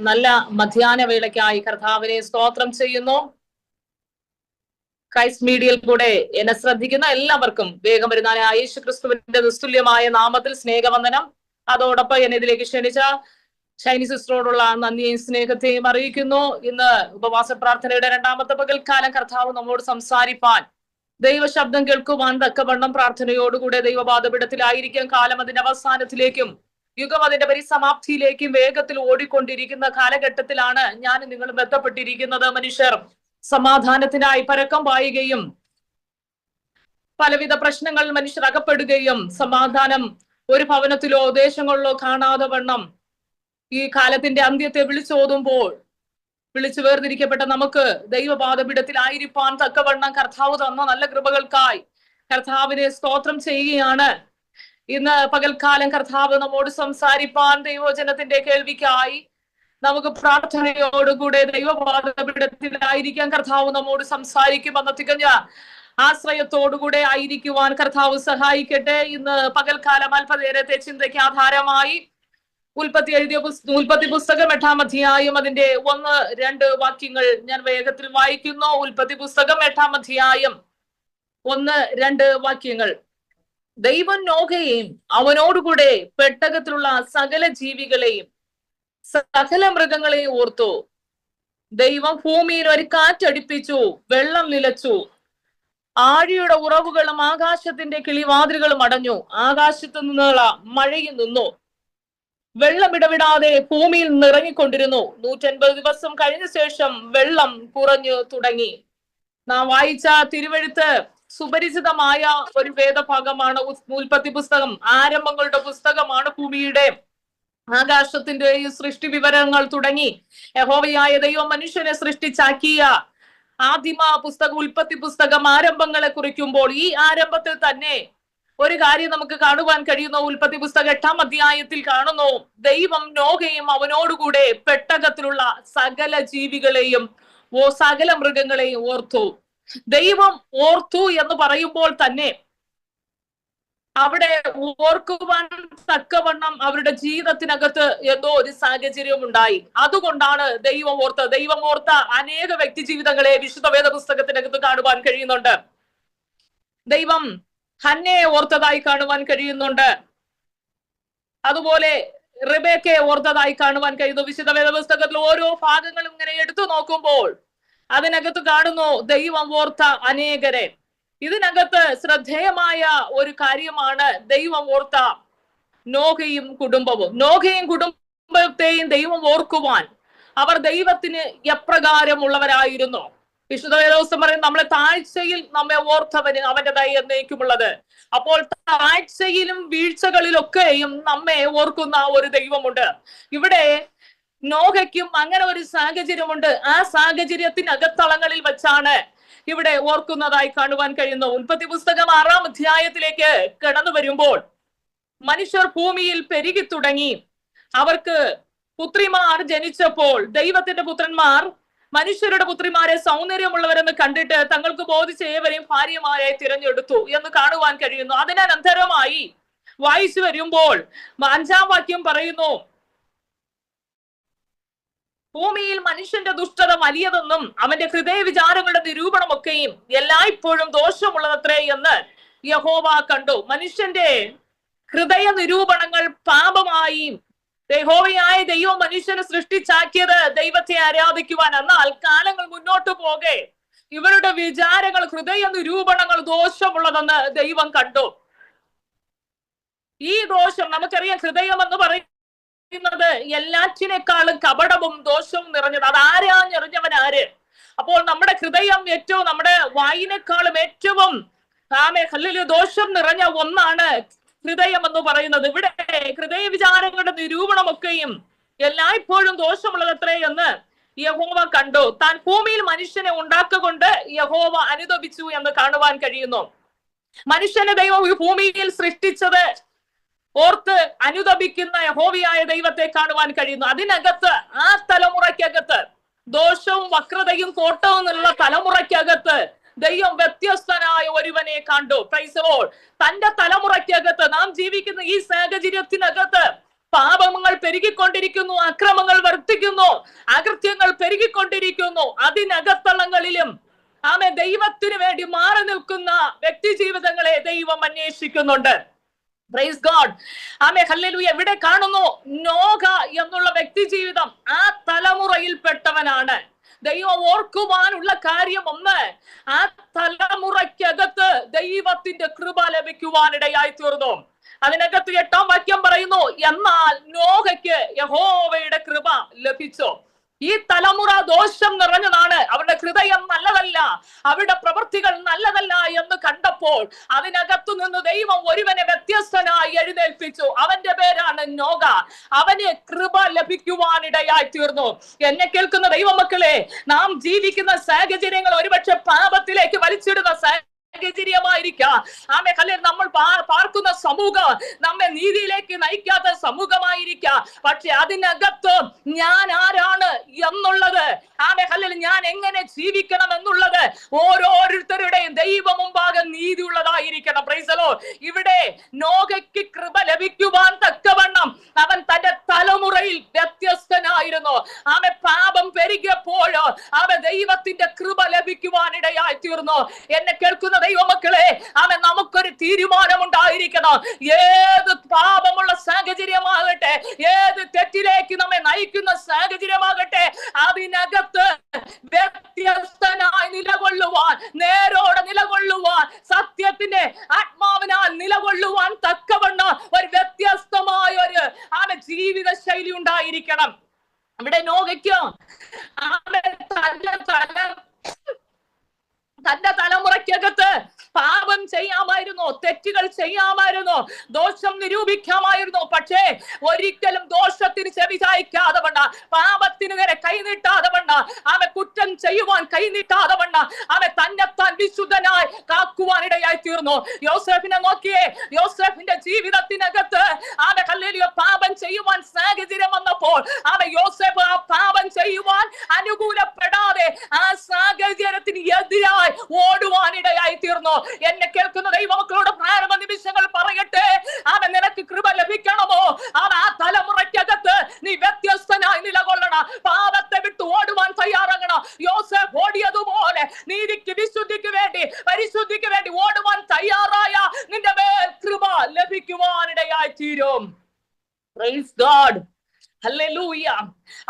നല്ല മധ്യാഹ്ന വേളയ്ക്കായി കർത്താവിനെ സ്തോത്രം ചെയ്യുന്നു. ക്രൈസ്റ്റ് മീഡിയയിൽ കൂടെ എന്നെ ശ്രദ്ധിക്കുന്ന എല്ലാവർക്കും വേഗം വരുന്ന യേശു ക്രിസ്തുവിന്റെ നിസ്തുല്യമായ നാമത്തിൽ സ്നേഹവന്ദനം. അതോടൊപ്പം എന്നെ ഇതിലേക്ക് ക്ഷണിച്ച ഷൈനി സിസ്റ്ററോടുള്ള നന്ദിയെയും സ്നേഹത്തെയും അറിയിക്കുന്നു. ഇന്ന് ഉപവാസ പ്രാർത്ഥനയുടെ രണ്ടാമത്തെ പകൽക്കാലം കർത്താവ് നമ്മോട് സംസാരിപ്പാൻ, ദൈവശബ്ദം കേൾക്കുവാൻ തക്കവണ്ണം പ്രാർത്ഥനയോടുകൂടെ ദൈവപാദപീഠത്തിലായിരിക്കും. കാലം അതിന്റെ അവസാനത്തിലേക്കും യുഗം അതിന്റെ പരിസമാപ്തിയിലേക്കും വേഗത്തിൽ ഓടിക്കൊണ്ടിരിക്കുന്ന കാലഘട്ടത്തിലാണ് ഞാൻ നിങ്ങൾ ബന്ധപ്പെട്ടിരിക്കുന്നത്. മനുഷ്യർ സമാധാനത്തിനായി പരക്കം പായുകയും പലവിധ പ്രശ്നങ്ങളിൽ മനുഷ്യർ അകപ്പെടുകയും സമാധാനം ഒരു ഭവനത്തിലോ ദേശങ്ങളിലോ കാണാതെ വണ്ണം ഈ കാലത്തിന്റെ അന്ത്യത്തെ വിളിച്ചോതുമ്പോൾ വിളിച്ചു വേർതിരിക്കപ്പെട്ട നമുക്ക് ദൈവപാദപീഠത്തിലായിരിക്കാൻ തക്കവണ്ണം കർത്താവ് തന്ന നല്ല കൃപകൾക്കായി കർത്താവിനെ സ്തോത്രം ചെയ്യുകയാണ്. ഇന്ന് പകൽക്കാലം കർത്താവ് നമ്മോട് സംസാരിപ്പാൻ, ദൈവവചനത്തിന്റെ കേൾവിക്കായി നമുക്ക് പ്രാർത്ഥനയോടുകൂടെ ദൈവപാദപീഠത്തിലായിരിക്കാൻ കർത്താവ് നമ്മോട് സംസാരിക്കുമെന്ന തികഞ്ഞ ആശ്രയത്തോടുകൂടെ ആയിരിക്കുവാൻ കർത്താവ് സഹായിക്കട്ടെ. ഇന്ന് പകൽക്കാലം അല്പനേരത്തെ ചിന്തയ്ക്ക് ആധാരമായി ഉൽപ്പത്തി പുസ്തകം 8-ാം അധ്യായം അതിന്റെ 1-2 വാക്യങ്ങൾ ഞാൻ വേഗത്തിൽ വായിക്കുന്നു. ഉൽപ്പത്തി പുസ്തകം 8-ാം അധ്യായം 1-2 വാക്യങ്ങൾ. ദൈവം നോഹയെയും അവനോടുകൂടെ പെട്ടകത്തിലുള്ള സകല ജീവികളെയും സകല മൃഗങ്ങളെയും ഓർത്തു. ദൈവം ഭൂമിയിൽ ഒരു കാറ്റടിപ്പിച്ചു, വെള്ളം നിലച്ചു, ആഴിയുടെ ഉറവുകളും ആകാശത്തിന്റെ കിളിവാതിലുകളും അടഞ്ഞു, ആകാശത്തു നിന്നുള്ള മഴയും നിന്നു, വെള്ളം ഇടവിടാതെ ഭൂമിയിൽ നിറങ്ങിക്കൊണ്ടിരുന്നു. 150 ദിവസം കഴിഞ്ഞ ശേഷം വെള്ളം കുറഞ്ഞു തുടങ്ങി. നാം വായിച്ച തിരുവെഴുത്ത് സുപരിചിതമായ ഒരു വേദഭാഗമാണ്. ഉൽപ്പത്തി പുസ്തകം ആരംഭങ്ങളുടെ പുസ്തകമാണ്. ഭൂമിയുടെ ആകാശത്തിന്റെ ഈ സൃഷ്ടി വിവരങ്ങൾ തുടങ്ങി യഹോവയായ ദൈവം മനുഷ്യനെ സൃഷ്ടിച്ചാക്കിയ ആദിമ പുസ്തകം ഉൽപ്പത്തി പുസ്തകം ആരംഭങ്ങളെ കുറിക്കുമ്പോൾ ഈ ആരംഭത്തിൽ തന്നെ ഒരു കാര്യം നമുക്ക് കാണുവാൻ കഴിയുന്നു. ഉൽപ്പത്തി പുസ്തകം 8-ാം അധ്യായത്തിൽ കാണുന്നു, ദൈവം നോഹയും അവനോടുകൂടെ പെട്ടകത്തിലുള്ള സകല ജീവികളെയും സകല മൃഗങ്ങളെയും ഓർത്തു. ദൈവം ഓർത്തു എന്ന് പറയുമ്പോൾ തന്നെ അവിടെ ഓർക്കുവാൻ തക്കവണ്ണം അവരുടെ ജീവിതത്തിനകത്ത് എന്തോ ഒരു സാഹചര്യം ഉണ്ടായി. അതുകൊണ്ടാണ് ദൈവം ഓർത്തത്. ദൈവം ഓർത്ത അനേക വ്യക്തി ജീവിതങ്ങളെ വിശുദ്ധ വേദ പുസ്തകത്തിനകത്ത് കാണുവാൻ കഴിയുന്നുണ്ട്. ദൈവം ഹന്നയെ ഓർത്തതായി കാണുവാൻ കഴിയുന്നുണ്ട്. അതുപോലെ റിബേക്കയെ ഓർത്തതായി കാണുവാൻ കഴിയുന്നു. വിശുദ്ധ വേദ പുസ്തകത്തിൽ ഓരോ ഭാഗങ്ങളും ഇങ്ങനെ എടുത്തു നോക്കുമ്പോൾ അതിനകത്ത് കാണുന്നു ദൈവം ഓർത്ത അനേകരെ. ഇതിനകത്ത് ശ്രദ്ധേയമായ ഒരു കാര്യമാണ് ദൈവം ഓർത്ത നോഹയും കുടുംബവും. നോഹയും കുടുംബത്തെയും ദൈവം ഓർക്കുവാൻ അവർ ദൈവത്തിന് എപ്രകാരമുള്ളവരായിരുന്നു. വിശുദ്ധ വേദപുസ്തകം പറയും, നമ്മളെ താഴ്ചയിൽ നമ്മെ ഓർത്തവന് അവന്റെ ദയ എന്നേക്കുമുള്ളത്. അപ്പോൾ താഴ്ചയിലും വീഴ്ചകളിലൊക്കെയും നമ്മെ ഓർക്കുന്ന ഒരു ദൈവമുണ്ട്. ഇവിടെ നോഹയ്ക്കും അങ്ങനെ ഒരു സാഹചര്യമുണ്ട്. ആ സാഹചര്യത്തിനകത്തളങ്ങളിൽ വെച്ചാണ് ഇവിടെ ഓർക്കുന്നതായി കാണുവാൻ കഴിയുന്നു. ഉൽപ്പത്തി പുസ്തകം 6-ാം അധ്യായത്തിലേക്ക് കടന്നു വരുമ്പോൾ മനുഷ്യർ ഭൂമിയിൽ പെരുകി തുടങ്ങി. അവർക്ക് പുത്രിമാർ ജനിച്ചപ്പോൾ ദൈവത്തിന്റെ പുത്രന്മാർ മനുഷ്യരുടെ പുത്രിമാരെ സൗന്ദര്യമുള്ളവരെന്ന് കണ്ടിട്ട് തങ്ങൾക്ക് ബോധിച്ച ഏവരെയും ഭാര്യമാരെ തിരഞ്ഞെടുത്തു എന്ന് കാണുവാൻ കഴിയുന്നു. അതിനന്തരമായി വായിച്ചു വരുമ്പോൾ 5-ാം വാക്യം പറയുന്നു, ഭൂമിയിൽ മനുഷ്യന്റെ ദുഷ്ടത വലിയതെന്നും അവന്റെ ഹൃദയ വിചാരങ്ങളുടെ നിരൂപണമൊക്കെയും എല്ലായ്പ്പോഴും ദോഷമുള്ളതത്രേ എന്ന് യഹോവ കണ്ടു. മനുഷ്യന്റെ ഹൃദയ നിരൂപണങ്ങൾ പാപമായി. യഹോവയായ ദൈവം മനുഷ്യനെ സൃഷ്ടിച്ചാക്കിയത് ദൈവത്തെ ആരാധിക്കുവാൻ. എന്നാൽ കാലങ്ങൾ മുന്നോട്ട് പോകെ ഇവരുടെ വിചാരങ്ങൾ, ഹൃദയ നിരൂപണങ്ങൾ ദോഷമുള്ളതെന്ന് ദൈവം കണ്ടു. ഈ ദോഷം നമുക്കറിയാം, ഹൃദയം എന്ന് പറയുന്നത് എല്ലാറ്റിനേക്കാളും കപടവും ദോഷവും നിറഞ്ഞത്. അത് ആരാഞ്ഞെറിഞ്ഞവൻ ആര്? അപ്പോൾ നമ്മുടെ ഹൃദയം ഏറ്റവും, നമ്മുടെ വായിനേക്കാളും ഏറ്റവും ദോഷം നിറഞ്ഞ ഒന്നാണ് ഹൃദയം എന്ന് പറയുന്നത്. ഇവിടെ ഹൃദയ വിചാരങ്ങളുടെ നിരൂപണമൊക്കെയും എല്ലായ്പ്പോഴും ദോഷമുള്ളതത്രേ എന്ന് യഹോവ കണ്ടു. താൻ ഭൂമിയിൽ മനുഷ്യനെ ഉണ്ടാക്കുകൊണ്ട് യഹോവ അനുതപിച്ചു എന്ന് കാണുവാൻ കഴിയുന്നു. മനുഷ്യനെ ദൈവം ഭൂമിയിൽ സൃഷ്ടിച്ചത് ഓർത്ത് അനുതപിക്കുന്ന യഹോവയായ ദൈവത്തെ കാണുവാൻ കഴിയുന്നു. അതിനകത്ത്, ആ തലമുറയ്ക്കകത്ത്, ദോഷവും വക്രതയും കോട്ടവും എന്നുള്ള തലമുറയ്ക്കകത്ത് ദൈവം വ്യത്യസ്തനായ ഒരുവനെ കണ്ടു. Price the Lord. തന്റെ തലമുറയ്ക്കകത്ത്, നാം ജീവിക്കുന്ന ഈ സാഹചര്യത്തിനകത്ത് പാപങ്ങൾ പെരുകിക്കൊണ്ടിരിക്കുന്നു, അക്രമങ്ങൾ വർദ്ധിക്കുന്നു. പെരുകിക്കൊണ്ടിരിക്കുന്നു, അകൃത്യങ്ങൾ പെരുകിക്കൊണ്ടിരിക്കുന്നു. അതിനകത്തളങ്ങളിലും ദൈവത്തിന് വേണ്ടി മാറി നിൽക്കുന്ന വ്യക്തി ജീവിതങ്ങളെ ദൈവം അന്വേഷിക്കുന്നുണ്ട്. Praise God. ഹല്ലേലൂയ. എവിടെ കാണുന്നു? നോഹ എന്നുള്ള വ്യക്തി ജീവിതം ആ തലമുറയിൽപ്പെട്ടവനാണ്. ദൈവം ഓർക്കുവാനുള്ള കാര്യം ഒന്ന്, ആ തലമുറയ്ക്കകത്ത് ദൈവത്തിന്റെ കൃപ ലഭിക്കുവാനിടയായി തീർന്നു. അതിനകത്ത് 8-ാം വാക്യം പറയുന്നു, എന്നാൽ നോഹയ്ക്ക് യഹോവയുടെ കൃപ ലഭിച്ചു. ഈ തലമുറ ദോഷം നിറഞ്ഞതാണ്, അവരുടെ ഹൃദയം നല്ലതല്ല, അവരുടെ പ്രവൃത്തികൾ നല്ലതല്ല എന്ന് കണ്ടപ്പോൾ അതിനകത്തു നിന്ന് ദൈവം ഒരുവനെ വ്യത്യസ്തനായി എഴുന്നേൽപ്പിച്ചു. അവന്റെ പേരാണ് നോഹ. അവന് കൃപ ലഭിക്കുവാനിടയായി തീർന്നു. എന്നെ കേൾക്കുന്ന ദൈവമക്കളെ, നാം ജീവിക്കുന്ന സാഹചര്യങ്ങൾ ഒരുപക്ഷെ പാപത്തിലേക്ക് വലിച്ചിടുന്ന സാഹചര്യമായിരിക്കാം. നമ്മൾ പാർക്കുന്ന സമൂഹം നമ്മെ നീതിയിലേക്ക് നയിക്കാത്ത സമൂഹമായിരിക്കാം. പക്ഷെ അതിനകത്ത് ഞാൻ ആരാണ് എന്നുള്ളത്, ഞാൻ എങ്ങനെ ജീവിക്കണം എന്നുള്ളത് ഓരോരുത്തരുടെയും ദൈവം മുമ്പാകെ നീതി ഉള്ളതായിരിക്കണം. Price the Lord. ഇവിടെ നോഹയ്ക്ക് കൃപ ലഭിക്കുവാൻ തക്കവണ്ണം അവൻ തന്റെ തലമുറയിൽ വ്യത്യസ്തനായിരുന്നു. പാപം പെരുകിയപ്പോൾ ദൈവത്തിന്റെ കൃപ ലഭിക്കുവാനിടയായി തീർന്നു. എന്നെ കേൾക്കുന്ന ദൈവമക്കളെ, നമുക്കൊരു തീരുമാനമുണ്ടായിരിക്കണം. ഏത് പാപമുള്ള സാഹചര്യമാകട്ടെ, ഏത് തെറ്റിലേക്ക് നമ്മെ നയിക്കുന്ന സാഹചര്യമാകട്ടെ, അതിനകത്ത് വ്യത്യസ്തനായി നിലകൊള്ളുവാൻ, നേരോടെ നിലകൊള്ളുവാൻ, സത്യത്തിന്റെ ആത്മാവിനാൽ നിലകൊള്ളുവാൻ തക്കവണ്ണം ഒരു വ്യത്യസ്തമായ ഒരു ജീവിത ശൈലി ഉണ്ടായിരിക്കണം. ഇവിടെ നോഹയ്ക്കും തന്റെ തലമുറയ്ക്കകത്ത് പാപം ചെയ്യാമായിരുന്നു, തെറ്റുകൾ ചെയ്യാമായിരുന്നു, ദോഷം നിരൂപിക്കാമായിരുന്നു. പക്ഷേ ഒരിക്കലും ദോഷത്തിന് ചെവി ചായ്ക്കാതെ വണ്ണ, പാപത്തിന് നേരെ കൈനീട്ടാതെ വണ്ണ, കുറ്റം ചെയ്യുവാൻ കൈനീട്ടാതെ വണ്ണ തന്നെത്താൻ വിശുദ്ധനായി കാക്കുവാനിടയായി തീർന്നു. യോസേഫിനെ നോക്കിയേ. യോസേഫിന്റെ ജീവിതത്തിനകത്ത് പാപം ചെയ്യുവാൻ സാഹചര്യം വന്നപ്പോൾ യോസേഫ് ആ പാപം ചെയ്യുവാൻ അനുകൂലപ്പെടാതെ ആ സാഹചര്യത്തിന് എതിരായി ഓടുവാനിടയായി തീർന്നു. എന്നെ കേൾക്കുന്ന ദൈവമക്കളോട് പ്രാരംഭ നിമിഷങ്ങൾ പറയട്ടെ, നിനക്ക് കൃപ ലഭിക്കണമോ? ആ തലമുറയ്ക്കകത്ത് നീ വ്യത്യസ്തനായി നിലകൊള്ളണം. പാപത്തെ വിട്ട് ഓടുവാൻ തയ്യാറാകണം. യോസേഫ് ഓടിയതുപോലെ നീതിക്ക്, വിശുദ്ധിക്ക് വേണ്ടി, പരിശുദ്ധിക്ക് വേണ്ടി ഓടുവാൻ തയ്യാറായ നിന്റെ മേൽ കൃപ ലഭിക്കുവാനിടയായി തീരും. Praise God. ഹല്ലേലൂയ.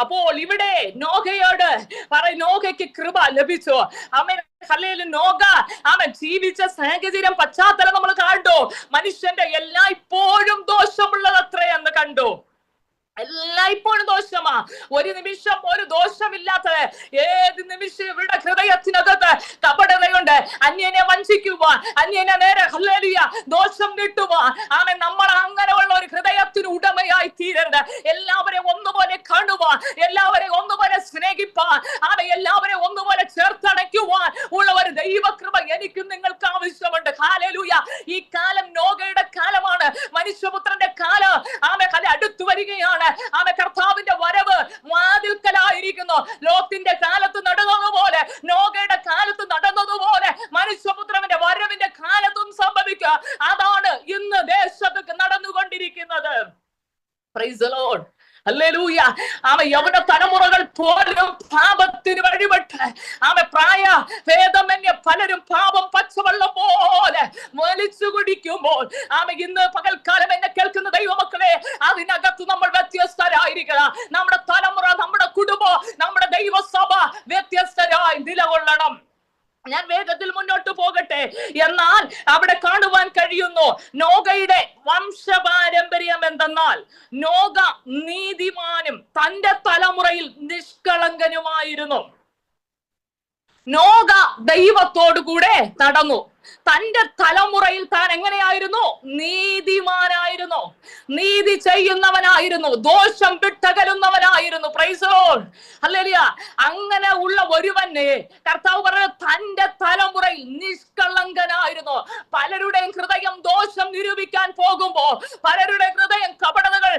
അപ്പോൾ ഇവിടെ നോഹയോട് നോഹയ്ക്ക് കൃപ ലഭിച്ചു. നോഹ ജീവിച്ച സാഹചര്യം, പശ്ചാത്തലം നമ്മൾ കണ്ടു. മനുഷ്യന്റെ എല്ലായ്പ്പോഴും ദോഷമുള്ളത് അത്രയെന്ന് കണ്ടു. എല്ലായ്പ്പോഴും ദോഷമാ. ഒരു നിമിഷം ഒരു ദോഷമില്ലാത്തത്. ഏത് നിമിഷം ഇവരുടെ ഹൃദയത്തിനകത്ത് കപടതയുണ്ട്. അന്യനെ വഞ്ചിക്കുവാൻ, അന്യനെ നേരെ ദോഷം കിട്ടുവാൻ നമ്മൾ അങ്ങനെയുള്ള ഒരു ഹൃദയത്തിന് ഉടമയായി തീരരുത്. എല്ലാവരെയും ഒന്നുപോലെ കാണുവാൻ, എല്ലാവരെയും ഒന്നുപോലെ സ്നേഹിപ്പാൻ, എല്ലാവരെയും ഒന്നുപോലെ ചേർത്തണയ്ക്കുവാൻ ഉള്ള ഒരു ദൈവകൃപ എനിക്കും നിങ്ങൾക്ക് ആവശ്യമുണ്ട്. ഹല്ലേലൂയ. ഈ കാലം നോഹയുടെ കാലമാണ്. മനുഷ്യപുത്രന്റെ കാലം അടുത്തു വരികയാണ്. കർത്താവിന്റെ വരവ് വാതിൽക്കലായിരിക്കുന്നു. ലോത്തിന്റെ കാലത്ത് നടന്നതുപോലെ, നോഹയുടെ കാലത്ത് നടന്നതുപോലെ മനുഷ്യപുത്രന്റെ വരവിന്റെ കാലത്തും സംഭവിക്കുക. അതാണ് ഇന്ന് ദേശത്ത് നടന്നുകൊണ്ടിരിക്കുന്നത്. Price the lord. ഹല്ലേലൂയ. യവന തലമുറകൾ പോലും പാപത്തിന് വഴിപെട്ട് പ്രായ ഭേദമന്യ പലരും പാപം പച്ചവെള്ളം പോലെ വലിച്ചു കുടിക്കുമ്പോൾ ഇന്ന് പകൽക്കാലം എന്നെ കേൾക്കുന്ന ദൈവമക്കളെ, അതിനകത്ത് നമ്മൾ വ്യത്യസ്തരായിരിക്കണം. നമ്മുടെ തലമുറ, നമ്മുടെ കുടുംബം, നമ്മുടെ ദൈവസഭ വ്യത്യസ്തരായി നിലകൊള്ളണം. ഞാൻ വേഗത്തിൽ മുന്നോട്ട് പോകട്ടെ. എന്നാൽ അവിടെ കാണുവാൻ കഴിയുന്നു നോഹയുടെ വംശപാരമ്പര്യം എന്തെന്നാൽ, നോഹ നീതിമാനും തന്റെ തലമുറയിൽ നിഷ്കളങ്കനുമായിരുന്നു. നോഹ ദൈവത്തോടു കൂടെ നടന്നു. തന്റെ തലമുറയിൽ താൻ എങ്ങനെയായിരുന്നു? നീതിമാനായിരുന്നു, നീതി ചെയ്യുന്നവനായിരുന്നു, ദോഷം വിട്ടകലുന്നവനായിരുന്നു. Praise the lord. ഹല്ലേലൂയ. അങ്ങനെ ഉള്ള ഒരുവനെ കർത്താവ് പറഞ്ഞു തന്റെ തലമുറയിൽ നിഷ്കളങ്കനായിരുന്നു. പലരുടെയും ഹൃദയം ദോഷം നിരൂപിക്കാൻ പോകുമ്പോൾ, പലരുടെ ഹൃദയം കപടതകൾ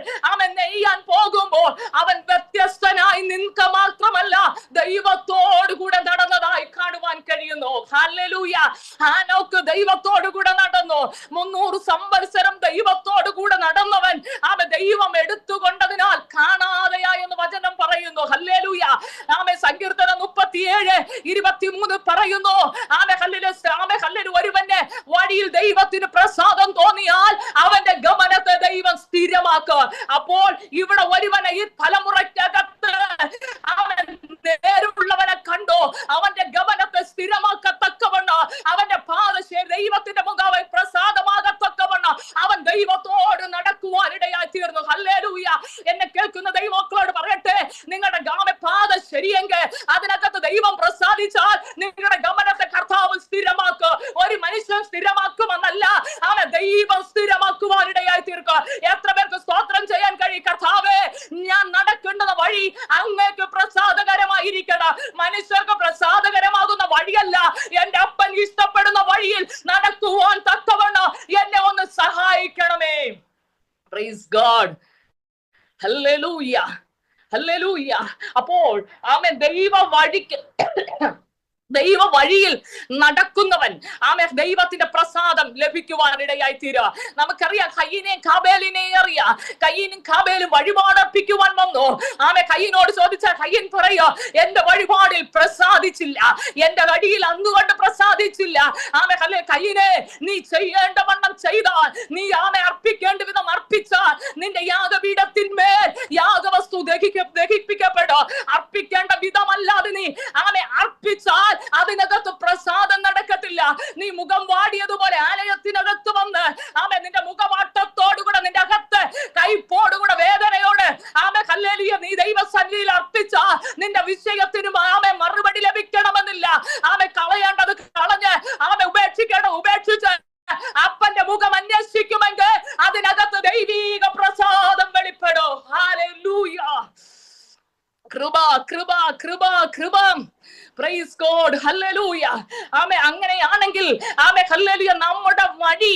നെയ്യാൻ പോകുമ്പോൾ അവൻ വ്യത്യസ്തനായി നിൽക്ക മാത്രമല്ല ദൈവത്തോടു കൂടെ നടന്നതായി കാണുവാൻ കഴിയുന്നു. ഹല്ലേലൂയ. ദൈവത്തോടു കൂടെ നടന്നു. 300 സംവത്സരം ദൈവത്തോടു കൂടെ നടന്നവൻ ദൈവം എടുത്തുകൊണ്ടതിനാൽ കാണാതെയായി എന്ന് വചനം പറയുന്നു. 27:23 പറയുന്നു, ഒരുവന്റെ വഴിയിൽ ദൈവത്തിന് പ്രസാദം തോന്നിയാൽ അവന്റെ ഗമനത്തെ ദൈവം സ്ഥിരമാക്കുക. അപ്പോൾ ഇവിടെ ഒരുവനെ ഈ തലമുറയ്ക്കകത്ത് അവൻ നേരുള്ളവനെ കണ്ടോ, അവന്റെ ഗമനത്തെ സ്ഥിരമാക്കത്തക്കവണ്ണം, അവന്റെ പാദശേ ദൈവത്തിന്റെ മുഖാവെ പ്രസാദമാകത്തക്കവണ്ണം അവൻ ദൈവത്തോട് നടക്കുവാനിടയായി തീർന്നു. ഹല്ലേലൂയ. എന്നെ കേൾക്കുന്ന ദൈവമക്കളോട് പറയട്ടെ, നിങ്ങളുടെ പാത ശരിയെങ്കിൽ അതിനകത്ത് ദൈവം പ്രസാദിച്ചാൽ നിങ്ങളുടെ ഗമനത്തെ കർത്താവ് സ്ഥിരമാക്കുക. ഒരു മനുഷ്യൻ സ്ഥിരമാക്കുമെന്നല്ല, അവനെ ദൈവം സ്ഥിരമാക്കുവാനിടയായി തീർക്കുക. എത്ര പേർക്ക് സ്തോത്രം ചെയ്യാൻ കഴിയും? കർത്താവേ, ഞാൻ നടക്കേണ്ടുന്ന വഴി അങ്ങേക്ക് പ്രസാദകരമായിരിക്കണം. മനുഷ്യർക്ക് പ്രസാദകരമാകുന്ന വഴിയല്ല, എന്റെ അപ്പൻ ഇഷ്ടപ്പെടുന്ന വഴിയിൽ നടക്കുവാൻ തക്കവണ്ണം എന്നെ ഒന്ന് സഹായിക്കണമേ. Praise God. Hallelujah, hallelujah. അപ്പോൾ ആമേൻ, ദൈവ വഴിയിൽ നടക്കുന്നവൻ ദൈവത്തിന്റെ പ്രസാദം ലഭിക്കുവാനിടയായി തീരുക. നമുക്കറിയാം, കയ്യനെയും കാബേലിനെയും അറിയാം. കയ്യനും കാബേലും വഴിപാടർപ്പിക്കുവാൻ വന്നു. കയ്യനോട് ചോദിച്ചാൽ കയ്യൻ പറയോ, എന്റെ വഴിപാടിൽ പ്രസാദിച്ചില്ല, എന്റെ വഴിയിൽ അങ്ങുകൊണ്ട് പ്രസാദിച്ചില്ല. കയ്യനെ, നീ ചെയ്യേണ്ട വണ്ണം ചെയ്താൽ, നീ അർപ്പിക്കേണ്ട വിധം അർപ്പിച്ചാൽ, നിന്റെ യാഗപീഠത്തിന്മേൽ യാഗവസ്തു ദഹിപ്പിക്കപ്പെടോ. അർപ്പിക്കേണ്ട വിധമല്ലാതെ നീ അർപ്പിച്ചാൽ അതിനകത്ത് പ്രസാദം നടക്കത്തില്ല. നീ മുഖം വാടിയതുപോലെ ആലയത്തിനകത്ത് വന്ന് നിന്റെ മുഖവാട്ടത്തോടുകൂടെ, നിന്റെ അകത്ത് കൈപ്പോടുകൂടെ, വേദനയോട് ഹല്ലേലൂയ നീ ദൈവസന്നിധിയിൽ അർപ്പിച്ച നിന്റെ വിഷയത്തിനും മറുപടി ലഭിക്കണമെന്നില്ല. കളയേണ്ടത് കളഞ്ഞ് ഉപേക്ഷിക്കേണ്ടത് ഉപേക്ഷിച്ച് അപ്പന്റെ മുഖം അന്വേഷിക്കുമെങ്കിൽ അതിനകത്ത് ദൈവീക പ്രസാദം വെളിപ്പെടും. ഹല്ലേലൂയ. കൃപ, കൃപ, കൃപ, കൃപ. Praise God. ഹല്ലേലൂയ. അങ്ങനെയാണെങ്കിൽ ഹല്ലേലൂയ, നമ്മുടെ വഴി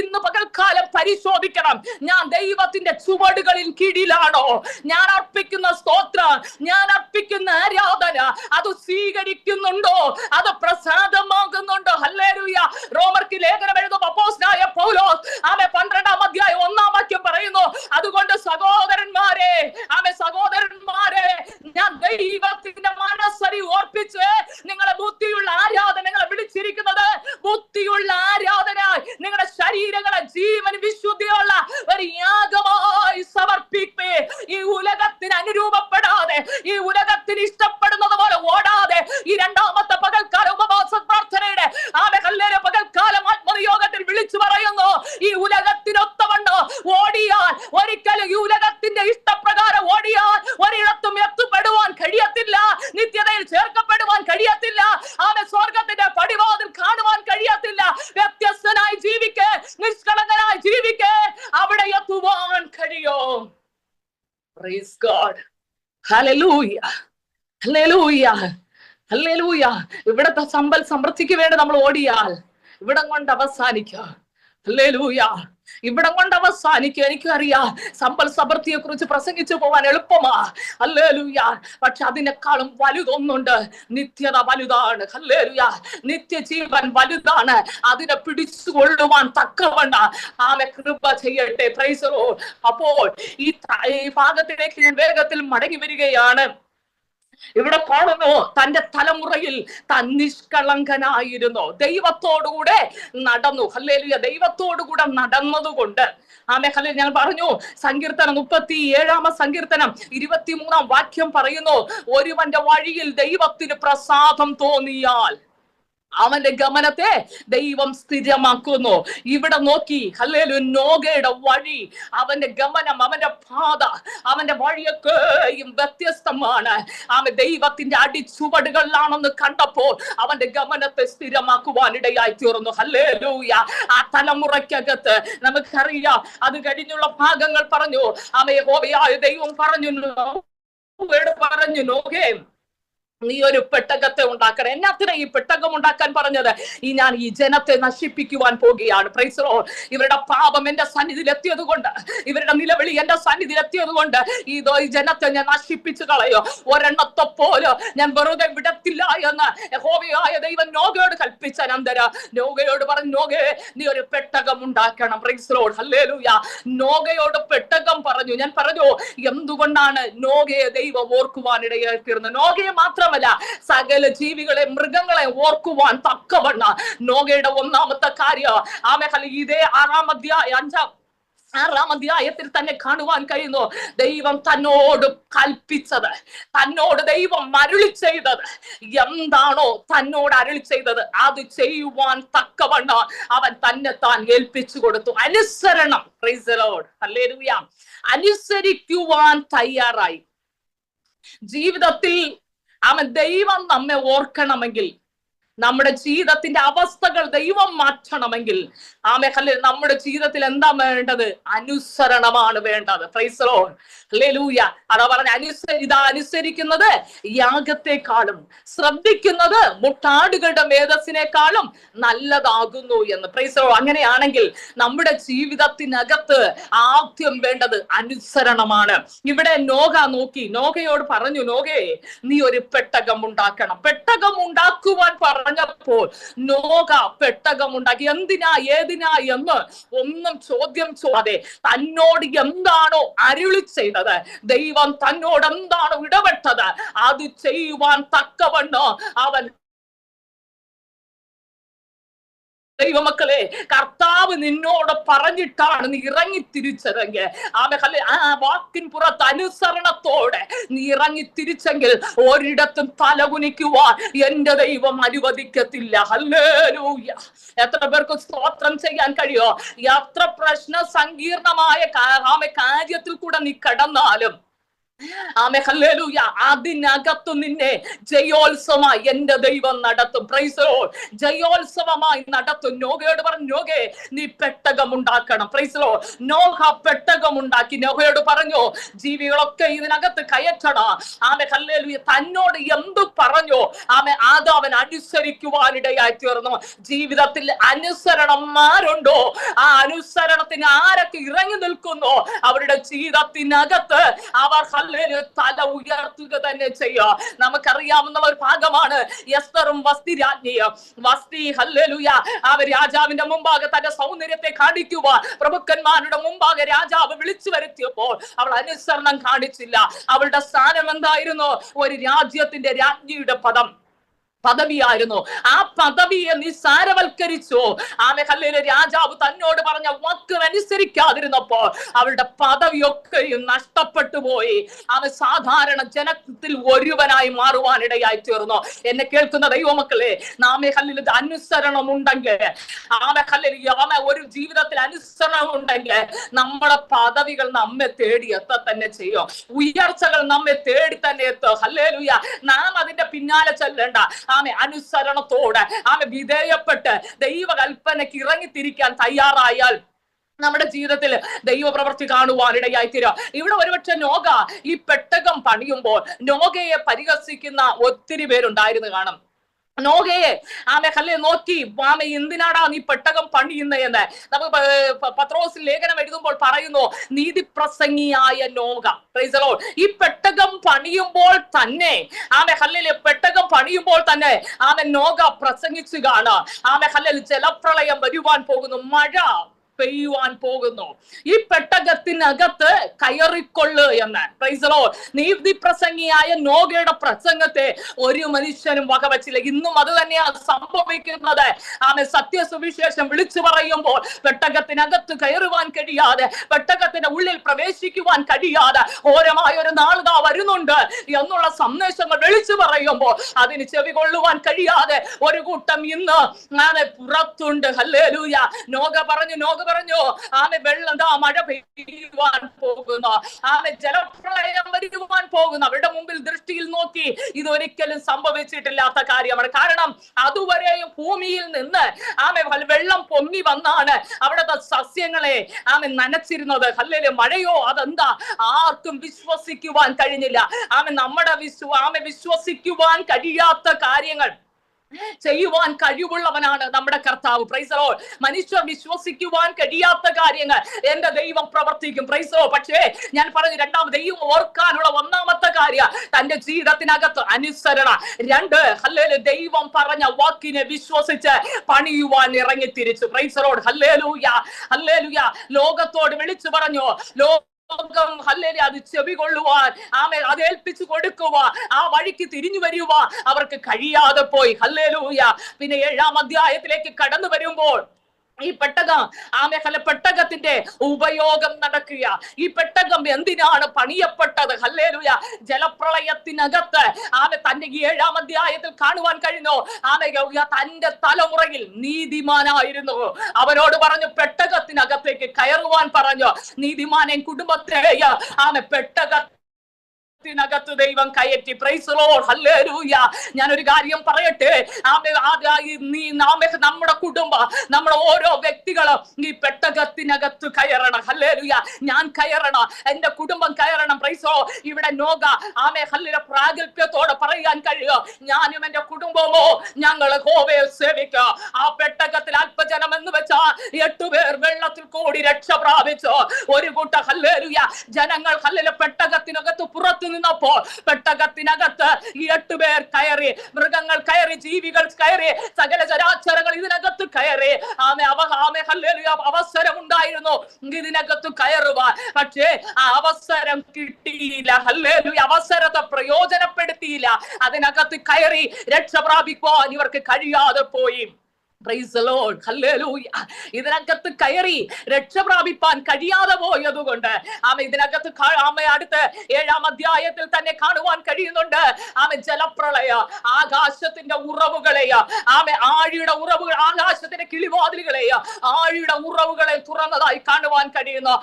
ഇന്ന് പകൽക്കാലം പരിശോധിക്കണം. ഞാൻ ദൈവത്തിന്റെ ചുവടുകളിൽ കീഴിലാണോ? ഞാൻ അർപ്പിക്കുന്ന സ്തോത്രം, ഞാൻ അർപ്പിക്കുന്ന ആരാധന അത് സ്വീകരിക്കുന്നുണ്ടോ? അത് പ്രസാദമാകുന്നുണ്ടോ? ഹല്ലേലൂയ. റോമർക്ക് ലേഖനം എഴുതും അപ്പോസ്തലനായ പൗലോസ് 12-ാം അധ്യായം 1-ാം വാക്യം പറയുന്നു, അതുകൊണ്ട് സഹോദരന്മാരെ, ഞാൻ ദൈവത്തിന്റെ മനസ്സരി ഓർപ്പിച്ച് നിങ്ങളെ ബുദ്ധിയുള്ള ആരാധന, നിങ്ങളെ വിളിച്ചിരിക്കുന്നത് ബുദ്ധിയുള്ള ആരാധന, നിങ്ങളുടെ ശരീരങ്ങളെ ജീവൻ വിശുദ്ധിയുള്ള ഒരു യാഗമായി സമർപ്പിപ്പേ. ഈ ഉലകത്തിന് അനുരൂപപ്പെടാതെ, ഈ ഉലകത്തിന് ഇഷ്ടപ്പെടുന്നത് പോലെ ഓടാതെ, ഈ രണ്ടാമത്തെ പകൽക്കാല ഉപവാസ പ്രാർത്ഥനയുടെ പകൽക്കാലം ആത്മനിയോഗത്തിൽ വിളിച്ചു പറയുന്നു, ഈ ഉലകത്തിനൊത്തവണ്ണം ഓടിയാൽ, ഒരിക്കലും ഈ ഉലകത്തിന്റെ ഇഷ്ടപ്രകാരം ഓടിയാൽ ഒരിടത്തും എത്തപ്പെടുവാൻ കഴിയത്തില്ല, നിത്യതയിൽ ചേർക്കപ്പെടുവാൻ കഴിയത്തില്ല, സ്വർഗത്തിന്റെ പടിവാതിൽ കാണുവാൻ കഴിയത്തില്ല. വ്യത്യസ്തനായി ജീവിക്കേ, നിഷ്കളങ്കനായി ജീവിക്കേ, അവിടെ എത്തുവാൻ കഴിയോ? Praise God. Hallelujah, hallelujah, hallelujah. ഇവിടത്തെ സമ്പൽ സമൃദ്ധിക്ക് വേണ്ടി നമ്മൾ ഓടിയാൽ ഇവിടം കൊണ്ട് അവസാനിക്കുക. ഹല്ലേലൂയ. ഇവിടം കൊണ്ട് അവസാനിക്കുക. എനിക്കറിയാം, സമ്പൽ സമൃദ്ധിയെ കുറിച്ച് പ്രസംഗിച്ചു പോവാൻ എളുപ്പമാ. ഹല്ലേലൂയ. പക്ഷെ അതിനേക്കാളും വലുതൊന്നുണ്ട്. നിത്യത വലുതാണ്. ഹല്ലേലൂയ. നിത്യജീവൻ വലുതാണ്. അതിനെ പിടിച്ചുകൊള്ളുവാൻ തക്കവണ്ണം കൃപ ചെയ്യട്ടെ. Price the Lord. അപ്പോൾ ഈ ഭാഗത്തിലേക്ക് ഞാൻ വേഗത്തിൽ മടങ്ങി വരികയാണ്. ഇവിടെ കാണുന്നു, തന്റെ തലമുറയിൽ താൻ നിഷ്കളങ്കനായിരുന്നു, ദൈവത്തോടുകൂടെ നടന്നു. ഹല്ലേലൂയ. ദൈവത്തോടുകൂടെ നടന്നതുകൊണ്ട് ഹല്ലേലൂയ. ഞാൻ പറഞ്ഞു, സങ്കീർത്തനം 37-ാം സങ്കീർത്തനം 23-ാം വാക്യം പറയുന്നു, ഒരുവന്റെ വഴിയിൽ ദൈവത്തിന് പ്രസാദം തോന്നിയാൽ അവന്റെ ഗമനത്തെ ദൈവം സ്ഥിരമാക്കുന്നു. ഇവിടെ നോക്കി, ഹല്ലേലൂയ, നോഗയുടെ വഴി, അവന്റെ ഗമനം, അവന്റെ പാത, അവന്റെ വഴിയൊക്കെയും വ്യത്യസ്തമാണ്. അവൻ ദൈവത്തിന്റെ അടിച്ചുവടുകളിലാണെന്ന് കണ്ടപ്പോൾ അവന്റെ ഗമനത്തെ സ്ഥിരമാക്കുവാനിടയായി തീർന്നു. ഹല്ലേലൂയ. ആ തലമുറയ്ക്കകത്ത് നമുക്കറിയാം, അത് കഴിഞ്ഞുള്ള ഭാഗങ്ങൾ പറഞ്ഞു, യഹോവയായ ദൈവം പറഞ്ഞു, നോഗേ, നീ ഒരു പെട്ടകത്തെ ഉണ്ടാക്കണം. എന്നാത്തിനാ ഈ പെട്ടകം ഉണ്ടാക്കാൻ പറഞ്ഞത്? ഞാൻ ഈ ജനത്തെ നശിപ്പിക്കുവാൻ പോകുകയാണ്. Price the Lord. ഇവരുടെ പാപം എന്റെ സന്നിധിയിൽ എത്തിയത് കൊണ്ട്, ഇവരുടെ നിലവിളി എന്റെ സന്നിധിയിൽ എത്തിയത് കൊണ്ട് ഈ ജനത്തെ ഞാൻ നശിപ്പിച്ചു കളയോ, ഒരെണ്ണത്തെ പോലും ഞാൻ വെറുതെ വിടത്തില്ല എന്ന് യഹോവയായ ദൈവം നോഗയോട് കൽപ്പിച്ച അനന്തരം നോഗയോട് പറഞ്ഞു, നോഗേ, നീ ഒരു പെട്ടകം ഉണ്ടാക്കണം. Price the lord. ഹല്ലേലൂയ. നോഗയോട് പെട്ടകം പറഞ്ഞു. ഞാൻ പറഞ്ഞു, എന്തുകൊണ്ടാണ് നോഗയെ ദൈവം ഓർക്കുവാനിടയായി തീർന്നത്? നോഗയെ മാത്രം മാത്രമല്ല സകല ജീവികളെ മൃഗങ്ങളെ ഓർക്കുവാൻ തക്കവണ്ണ നോഗയുടെ ഒന്നാമത്തെ കാര്യം ഇതേ 6-ാം അധ്യായത്തിൽ തന്നെ കാണുവാൻ കഴിയുന്നു. ദൈവം തന്നോട് കൽപ്പിച്ചത്, തന്നോട് ദൈവം അരുളി ചെയ്തത് എന്താണോ തന്നോട് അരുളി ചെയ്തത് അത് ചെയ്യുവാൻ തക്കവണ്ണം അവൻ തന്നെ താൻ ഏൽപ്പിച്ചു കൊടുത്തു. അനുസരണം. Price the lord. ഹല്ലേലൂയ. അനുസരിക്കുവാൻ തയ്യാറായി. ജീവിതത്തിൽ ദൈവം നമ്മെ ഓർക്കണമെങ്കിൽ, നമ്മുടെ ജീവിതത്തിന്റെ അവസ്ഥകൾ ദൈവം മാറ്റണമെങ്കിൽ നമ്മുടെ ജീവിതത്തിൽ എന്താ വേണ്ടത്? അനുസരണമാണ് വേണ്ടത്. Price the lord. ഹല്ലേലൂയ. അതാ പറഞ്ഞ അനുസരിക്കുന്നത് യാഗത്തെക്കാളും ശ്രദ്ധിക്കുന്നത് മുട്ടാടുകളുടെ മേധസ്സിനേക്കാളും നല്ലതാകുന്നു എന്ന്. Praise the Lord. അങ്ങനെയാണെങ്കിൽ നമ്മുടെ ജീവിതത്തിനകത്ത് ആദ്യം വേണ്ടത് അനുസരണമാണ്. ഇവിടെ നോഗ നോക്കി നോഗയോട് പറഞ്ഞു, നോഗേ നീ ഒരു പെട്ടകം ഉണ്ടാക്കണം. പെട്ടകം ഉണ്ടാക്കുവാൻ പറഞ്ഞപ്പോൾ നോഗ പെട്ടകം ഉണ്ടാക്കി. എന്തിനാ ഏതിനാ എന്ന് ഒന്നും ചോദ്യം ചോദാതെ തന്നോട് എന്താണോ അരുളി ചെയ്തത്, ദൈവം തന്നോട് എന്താണോ ഇടപെട്ടത് അത് ചെയ്യുവാൻ തക്കവണ്ണം അവൻ. ദൈവമക്കളെ, കർത്താവ് നിന്നോട് പറഞ്ഞിട്ടാണ് നീ ഇറങ്ങി തിരിച്ചതെങ്കിൽ ആ വാക്കിൻ പുറത്ത് അനുസരണത്തോടെ നീ ഇറങ്ങി തിരിച്ചെങ്കിൽ ഒരിടത്തും തലകുനിക്കുവാൻ എന്റെ ദൈവം അനുവദിക്കത്തില്ല. ഹല്ലേലൂയ. എത്ര പേർക്ക് സ്തോത്രം ചെയ്യാൻ കഴിയോ? എത്ര പ്രശ്ന സങ്കീർണമായ കാര്യത്തിൽ കൂടെ നീ കടന്നാലും ഹല്ലേലൂയ, അതിനകത്തു നിന്നെ ജയോത്സവമായി എന്റെ ദൈവം നടത്തും. Price the Lord. ജയോത്സവമായി നടത്തും. നോഗയോട് പറഞ്ഞു, നോഗേ നീ പെട്ടകം ഉണ്ടാക്കണം. Price the Lord. നോഗ പെട്ടകം ഉണ്ടാക്കി. നോഗയോട് പറഞ്ഞു, ജീവികളൊക്കെ ഇതിനകത്ത് കയറ്റണം. ഹല്ലേലൂയ. തന്നോട് എന്തു പറഞ്ഞു അത് അവൻ അനുസരിക്കുവാനിടയായി തീർന്നു. ജീവിതത്തിൽ അനുസരണന്മാരുണ്ടോ? ആ അനുസരണത്തിന് ആരൊക്കെ ഇറങ്ങി നിൽക്കുന്നു അവരുടെ ജീവിതത്തിനകത്ത് അവർ തല ഉയർത്തുക തന്നെ ചെയ്യുക. നമുക്കറിയാവുന്ന ഒരു ഭാഗമാണ് എസ്തറും വസ്തി രാജ്ഞിയും. വസ്തി ഹല്ലേലൂയ രാജാവിന്റെ മുമ്പാകെ തന്റെ സൗന്ദര്യത്തെ കാണിക്കുക പ്രഭുക്കന്മാരുടെ മുമ്പാകെ രാജാവ് വിളിച്ചു വരുത്തിയപ്പോൾ അവൾ അനുസരണം കാണിച്ചില്ല. അവളുടെ സ്ഥാനം എന്തായിരുന്നു? ഒരു രാജ്യത്തിന്റെ രാജ്ഞിയുടെ പദവിയായിരുന്നു. ആ പദവിയെ നിസ്സാരവൽക്കരിച്ചു. ഹല്ലേലൂയ. രാജാവ് തന്നോട് പറഞ്ഞ വാക്ക് അനുസരിക്കാതിരുന്നപ്പോൾ അവളുടെ പദവിയൊക്കെയും നഷ്ടപ്പെട്ടു പോയി. സാധാരണ ജനത്തിൽ ഒരുവനായി മാറുവാനിടയായി തീർന്നു. എന്നെ കേൾക്കുന്ന ദൈവമക്കളെ, ഹല്ലേലൂയ അനുസരണം ഉണ്ടെങ്കിൽ ഒരു ജീവിതത്തിൽ അനുസരണം ഉണ്ടെങ്കിൽ നമ്മുടെ പദവികൾ നമ്മെ തേടി തന്നെ ചെയ്യും. ഉയർച്ചകൾ നമ്മെ തേടി തന്നെ എത്തും. ഹല്ലേലൂയ. നാം അതിന്റെ പിന്നാലെ ചെല്ലേണ്ട. അനുസരണത്തോടെ വിധേയപ്പെട്ട് ദൈവകൽപ്പനയ്ക്ക് ഇറങ്ങിത്തിരിക്കാൻ തയ്യാറായാൽ നമ്മുടെ ജീവിതത്തിൽ ദൈവപ്രവൃത്തി കാണുവാനിടയായി തീരും. ഇവിടെ ഒരുപക്ഷെ നോഗ ഈ പെട്ടകം പണിയുമ്പോൾ നോഗയെ പരിഹസിക്കുന്ന ഒത്തിരി പേരുണ്ടായിരുന്നു കാണും. നോഗയെ നോക്കി എന്തിനാടാ നീ പെട്ടകം പണിയുന്നതെന്ന് നമുക്ക് പത്രോസ് ലേഖനം എഴുതുമ്പോൾ പറയുന്നു, നീതിപ്രസംഗിയായ നോഗ. Praise the lord. ഈ പെട്ടകം പണിയുമ്പോൾ തന്നെ പെട്ടകം പണിയുമ്പോൾ തന്നെ നോഗ പ്രസംഗിച്ചു കാണാം. ജലപ്രളയം വരുവാൻ പോകുന്നു, മഴ പെയ്യുവാൻ പോകുന്നു, ഈ പെട്ടകത്തിനകത്ത് കയറിക്കൊള്ളു എന്ന്. Praise the lord. നീതിപ്രസംഗിയായ നോഗയുടെ പ്രസംഗത്തെ ഒരു മനുഷ്യനും വകവച്ചില്ല. ഇന്നും അത് തന്നെയാണ് സംഭവിക്കുന്നത്. സത്യസുവിശേഷം വിളിച്ചു പറയുമ്പോൾ പെട്ടകത്തിനകത്ത് കയറുവാൻ കഴിയാതെ, പെട്ടകത്തിന്റെ ഉള്ളിൽ പ്രവേശിക്കുവാൻ കഴിയാതെ ഘോരമായ ഒരു നാൾ വരുന്നുണ്ട് എന്നുള്ള സന്ദേശങ്ങൾ വിളിച്ചു പറയുമ്പോൾ അതിന് ചെവി കൊള്ളുവാൻ കഴിയാതെ ഒരു കൂട്ടം ഇന്ന് പുറത്തുണ്ട്. ഹല്ലേലൂയ. നോഗ പറഞ്ഞു വെള്ളം മഴ പെയ്യുവാൻ പോകുന്നു, ജലപ്രളയം വരുവാൻ പോകുന്നു. അവരുടെ മുമ്പിൽ ദൃഷ്ടിയിൽ നോക്കി ഇതൊരിക്കലും സംഭവിച്ചിട്ടില്ലാത്ത കാര്യമാണ്. കാരണം അതുവരെയും ഭൂമിയിൽ നിന്ന് വെള്ളം പൊങ്ങി വന്നാണ് അവിടുത്തെ സസ്യങ്ങളെ നനച്ചിരുന്നത്. ഹല്ലേലൂയ. മഴയോ അതെന്താ ആർക്കും വിശ്വസിക്കുവാൻ കഴിഞ്ഞില്ല. നമ്മുടെ വിശ്വസിക്കുവാൻ കഴിയാത്ത കാര്യങ്ങൾ ചെയ്യുവാൻ കഴിവുള്ളവനാണ് നമ്മുടെ കർത്താവ്. Price the Lord. മനുഷ്യർ വിശ്വസിക്കുവാൻ കഴിയാത്ത കാര്യങ്ങൾ എന്റെ ദൈവം പ്രവർത്തിക്കും. Price the Lord. പക്ഷേ ഞാൻ പറഞ്ഞു, ദൈവം ഓർക്കാനുള്ള ഒന്നാമത്തെ കാര്യം തന്റെ ജീവിതത്തിനകത്ത് അനുസരണ. 2, ഹല്ലേലൂയ, ദൈവം പറഞ്ഞ വാക്കിനെ വിശ്വസിച്ച് പണിയുവാൻ ഇറങ്ങി തിരിച്ചു. Price the lord. Hallelujah. Hallelujah. ലോകത്തോട് വിളിച്ചു പറഞ്ഞു, ഹല്ലേലൂയ അത് ചെവികൊള്ളുവാൻ അത് ഏൽപ്പിച്ചു കൊടുക്കുവാൻ ആ വഴിക്ക് തിരിഞ്ഞു വരുവാൻ അവർക്ക് കഴിയാതെ പോയി. ഹല്ലേലൂയ. പിന്നെ 7-ാം അധ്യായത്തിലേക്ക് കടന്നു വരുമ്പോൾ ഈ പെട്ടകം പെട്ടകത്തിന്റെ ഉപയോഗം നടക്കുക. ഈ പെട്ടകം എന്തിനാണ് പണിയപ്പെട്ടത്? ഹല്ലേലൂയ. ജലപ്രളയത്തിനകത്ത് തന്റെ 7-ാം അധ്യായത്തിൽ കാണുവാൻ കഴിഞ്ഞു. തന്റെ തലമുറയിൽ നീതിമാനായിരുന്നു. അവനോട് പറഞ്ഞു പെട്ടകത്തിനകത്തേക്ക് കയറുവാൻ പറഞ്ഞു. നീതിമാനെ കുടുംബത്തെ പെട്ടകത്തിനകത്ത് ദൈവം കയറ്റി. Price the lord. ഹല്ലേലൂയ. ഞാൻ ഒരു കാര്യം പറയട്ടെ. നമ്മുടെ കുടുംബം, നമ്മുടെ ഓരോ വ്യക്തികളും ഈ പെട്ടകത്തിനകത്ത് കയറണം. ഹല്ലേലൂയ. ഞാൻ കയറണം, എന്റെ കുടുംബം കയറണം. Price the Lord. ഇവിടെ നോക ഹല്ലേലൂയ പ്രാഗൽഭ്യത്തോടെ പറയാൻ കഴിയും, ഞാനും എന്റെ കുടുംബമോ ഞങ്ങൾ യഹോവയെ സേവിക്കുക. ആ പെട്ടകത്തിൽ അല്പജനം എന്ന് വെച്ചാൽ 8 പേർ വെള്ളത്തിൽ കൂടി രക്ഷ പ്രാപിച്ചു. ഒരു കൂട്ടം ഹല്ലേലൂയ ജനങ്ങൾ ഹല്ലേലൂയ പെട്ടകത്തിനകത്ത് പുറത്തു നിന്നപ്പോൾ പെട്ടകത്തിനകത്ത് 8 പേർ കയറി. മൃഗങ്ങൾ കയറി, ജീവികൾ കയറി, സകല ചരാചരങ്ങൾ ഇതിനകത്ത് കയറി. അവസരം ഉണ്ടായിരുന്നു ഇതിനകത്ത് കയറുവാൻ. പക്ഷേ ആ അവസരം കിട്ടിയില്ല. ഹല്ലേലൂയ. അവസരത്തെ പ്രയോജനപ്പെടുത്തിയില്ല. അതിനകത്ത് കയറി രക്ഷ പ്രാപിക്കുവാൻ ഇവർക്ക് കഴിയാതെ പോയി. Price the lord. ഹല്ലേലൂയ. ഇതിനകത്ത് കയറി രക്ഷ പ്രാപിപ്പാൻ കഴിയാതെ പോയതുകൊണ്ട് ഇതിനകത്ത് അടുത്ത 7-ാം അധ്യായത്തിൽ തന്നെ കാണുവാൻ കഴിയുന്നുണ്ട്. ജലപ്രളയ ആകാശത്തിന്റെ ഉറവുകളെയോ ആഴിയുടെ ഉറവുകൾ, ആകാശത്തിന്റെ കിളിവാതിലുകളെ ആഴിയുടെ ഉറവുകളെ തുറന്നതായി കാണുവാൻ കഴിയുന്നു.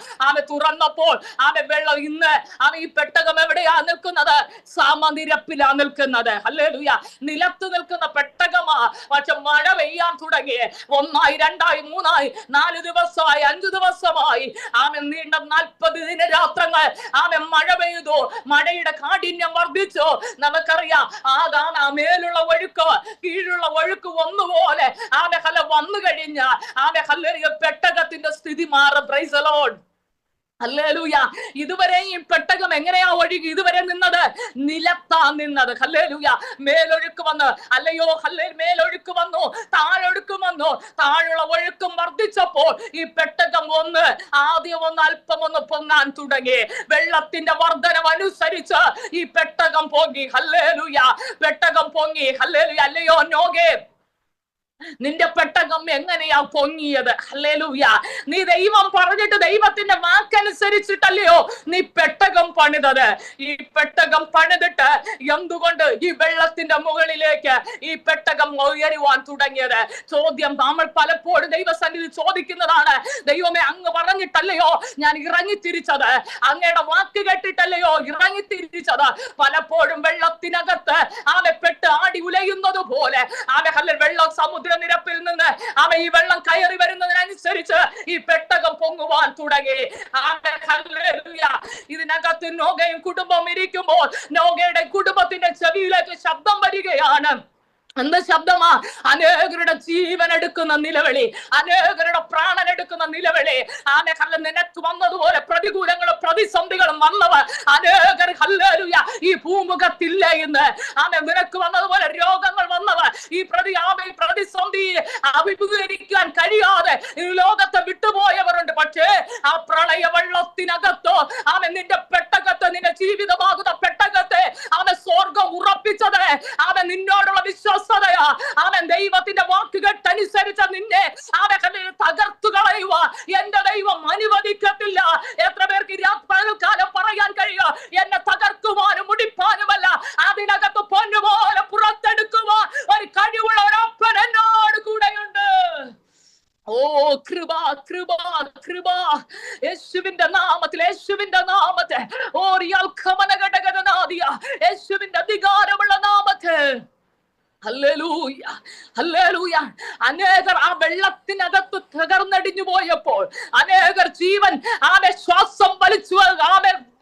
തുറന്നപ്പോൾ വെള്ളം ഇന്ന് ഈ പെട്ടകം എവിടെയാ നിൽക്കുന്നത്? സമനിരപ്പിലാ നിൽക്കുന്നത്. ഹല്ലേലൂയ. നിലത്ത് നിൽക്കുന്ന പെട്ടകമാ. പക്ഷെ മഴ പെയ്യാൻ തുടങ്ങി. 1, 2, 3, 4 ദിവസമായി, 5 ദിവസമായി നീണ്ട 40 ദിനരാത്രങ്ങൾ മഴ പെയ്തു. മഴയുടെ കാഠിന്യം വർദ്ധിച്ചു. നമുക്കറിയാം മേലുള്ള ഒഴുക്ക് കീഴുള്ള ഒഴുക്ക് ഒന്നുപോലെ വന്നു കഴിഞ്ഞാൽ പെട്ടകത്തിന്റെ സ്ഥിതി മാറും. Price the lord. ഹല്ലേലൂയ. ഇതുവരെ ഈ പെട്ടകം എങ്ങനെയാ ഒഴുകി? ഇതുവരെ നിന്നത് നിലത്താ നിന്നത്. ഹല്ലേലൂയ. മേലൊഴുക്ക് വന്ന് അല്ലയോ മേലൊഴുക്ക് വന്നു, താഴൊഴുക്ക് വന്നു. താഴെയുള്ള ഒഴുക്കും വർദ്ധിച്ചപ്പോൾ ഈ പെട്ടകം ആദ്യം അല്പം പൊങ്ങാൻ തുടങ്ങി. വെള്ളത്തിന്റെ വർധനം അനുസരിച്ച് ഈ പെട്ടകം പൊങ്ങി. ഹല്ലേലൂയ. പെട്ടകം പൊങ്ങി. ഹല്ലേലൂയ. അല്ലയോ നോഗേ, നിന്റെ പെട്ടകം എങ്ങനെയാ പൊങ്ങിയത്? ഹല്ലേലൂയ. നീ ദൈവം പറഞ്ഞിട്ട് ദൈവത്തിന്റെ വാക്കനുസരിച്ചിട്ടല്ലയോ നീ പെട്ടകം പണിതത്. ഈ പെട്ടകം പണിതിട്ട് എന്തുകൊണ്ട് ഈ വെള്ളത്തിന്റെ മുകളിലേക്ക് ഈ പെട്ടകം ഉയരുവാൻ തുടങ്ങിയത്? ചോദ്യം നമ്മൾ പലപ്പോഴും ദൈവസന്നിധി ചോദിക്കുന്നതാണ്. ദൈവമേ, അങ്ങ് പറഞ്ഞിട്ടല്ലയോ ഞാൻ ഇറങ്ങിത്തിരിച്ചത്? അങ്ങയുടെ വാക്ക് കേട്ടിട്ടല്ലയോ ഇറങ്ങിത്തിരിച്ചത്? പലപ്പോഴും വെള്ളത്തിനകത്ത് പെട്ട് ആടി ഉലയുന്നത് പോലെ വെള്ളം സമുദ്ര നിരപ്പിൽ നിന്ന് ഈ വെള്ളം കയറി വരുന്നതിനനുസരിച്ച് ഈ പെട്ടകം പൊങ്ങുവാൻ തുടങ്ങി. ഇതിനകത്ത് നോഗയും കുടുംബം ഇരിക്കുമ്പോൾ നോഗയുടെ കുടുംബത്തിന്റെ ചെവിയിലേക്ക് ശബ്ദം വരികയാണ്. എന്ത് ശബ്ദമാ? അനേകരുടെ ജീവൻ എടുക്കുന്ന നിലവിളി, അനേകരുടെ പ്രാണൻ എടുക്കുന്ന നിലവിളി. നിനക്ക് വന്നതുപോലെ പ്രതികൂലങ്ങളും പ്രതിസന്ധികളും വന്നവർ അനേകർ ഹല്ലേലൂയ ഈ ഭൂമുഖത്തില്ല ഇന്ന്. നിനക്ക് വന്നതുപോലെ രോഗങ്ങൾ വന്നവർ ഈ പ്രതിസന്ധി അഭിമുഖീകരിക്കാൻ കഴിയാതെ ഈ ലോകത്തെ വിട്ടുപോയവരുണ്ട്. പക്ഷേ ആ പ്രളയ വെള്ളത്തിനകത്തോ നിന്റെ പെട്ടകത്തെ, നിന്റെ ജീവിതമാകുന്ന പെട്ടകത്തെ സ്വർഗം ഉറപ്പിച്ചത് നിന്നോടുള്ള വിശ്വാസം. ദൈവത്തിന്റെ വാക്കുകൾക്കനുസരിച്ച് നിന്നെ തകർത്തു കളയുക എന്റെ ദൈവം അനുവദിക്കത്തില്ല. എത്ര പേർക്ക് പകൽക്കാലം പറയാൻ കഴിയുക, എന്നെ തകർക്കുവാനും മുടിപ്പാനുമല്ല, അതിനകത്ത് പൊന്നുപോലെ പുറത്തെടുക്കുവാൻ ഒരു കഴിവുള്ള ഒരപ്പൻ എന്നോട് കൂടെയുണ്ട്. ഓ കൃപ, കൃപ, കൃപ. യേശുവിന്റെ നാമത്തിൽ, യേശുവിന്റെ നാമത്തിൽ, യേശുവിന്റെ അധികാരമുള്ള നാമത്തിൽ. Hallelujah, hallelujah. അനേകർ ആ വെള്ളത്തിനകത്ത് തകർന്നടിഞ്ഞു പോയപ്പോൾ, അനേകർ ജീവൻ ശ്വാസം വലിച്ചു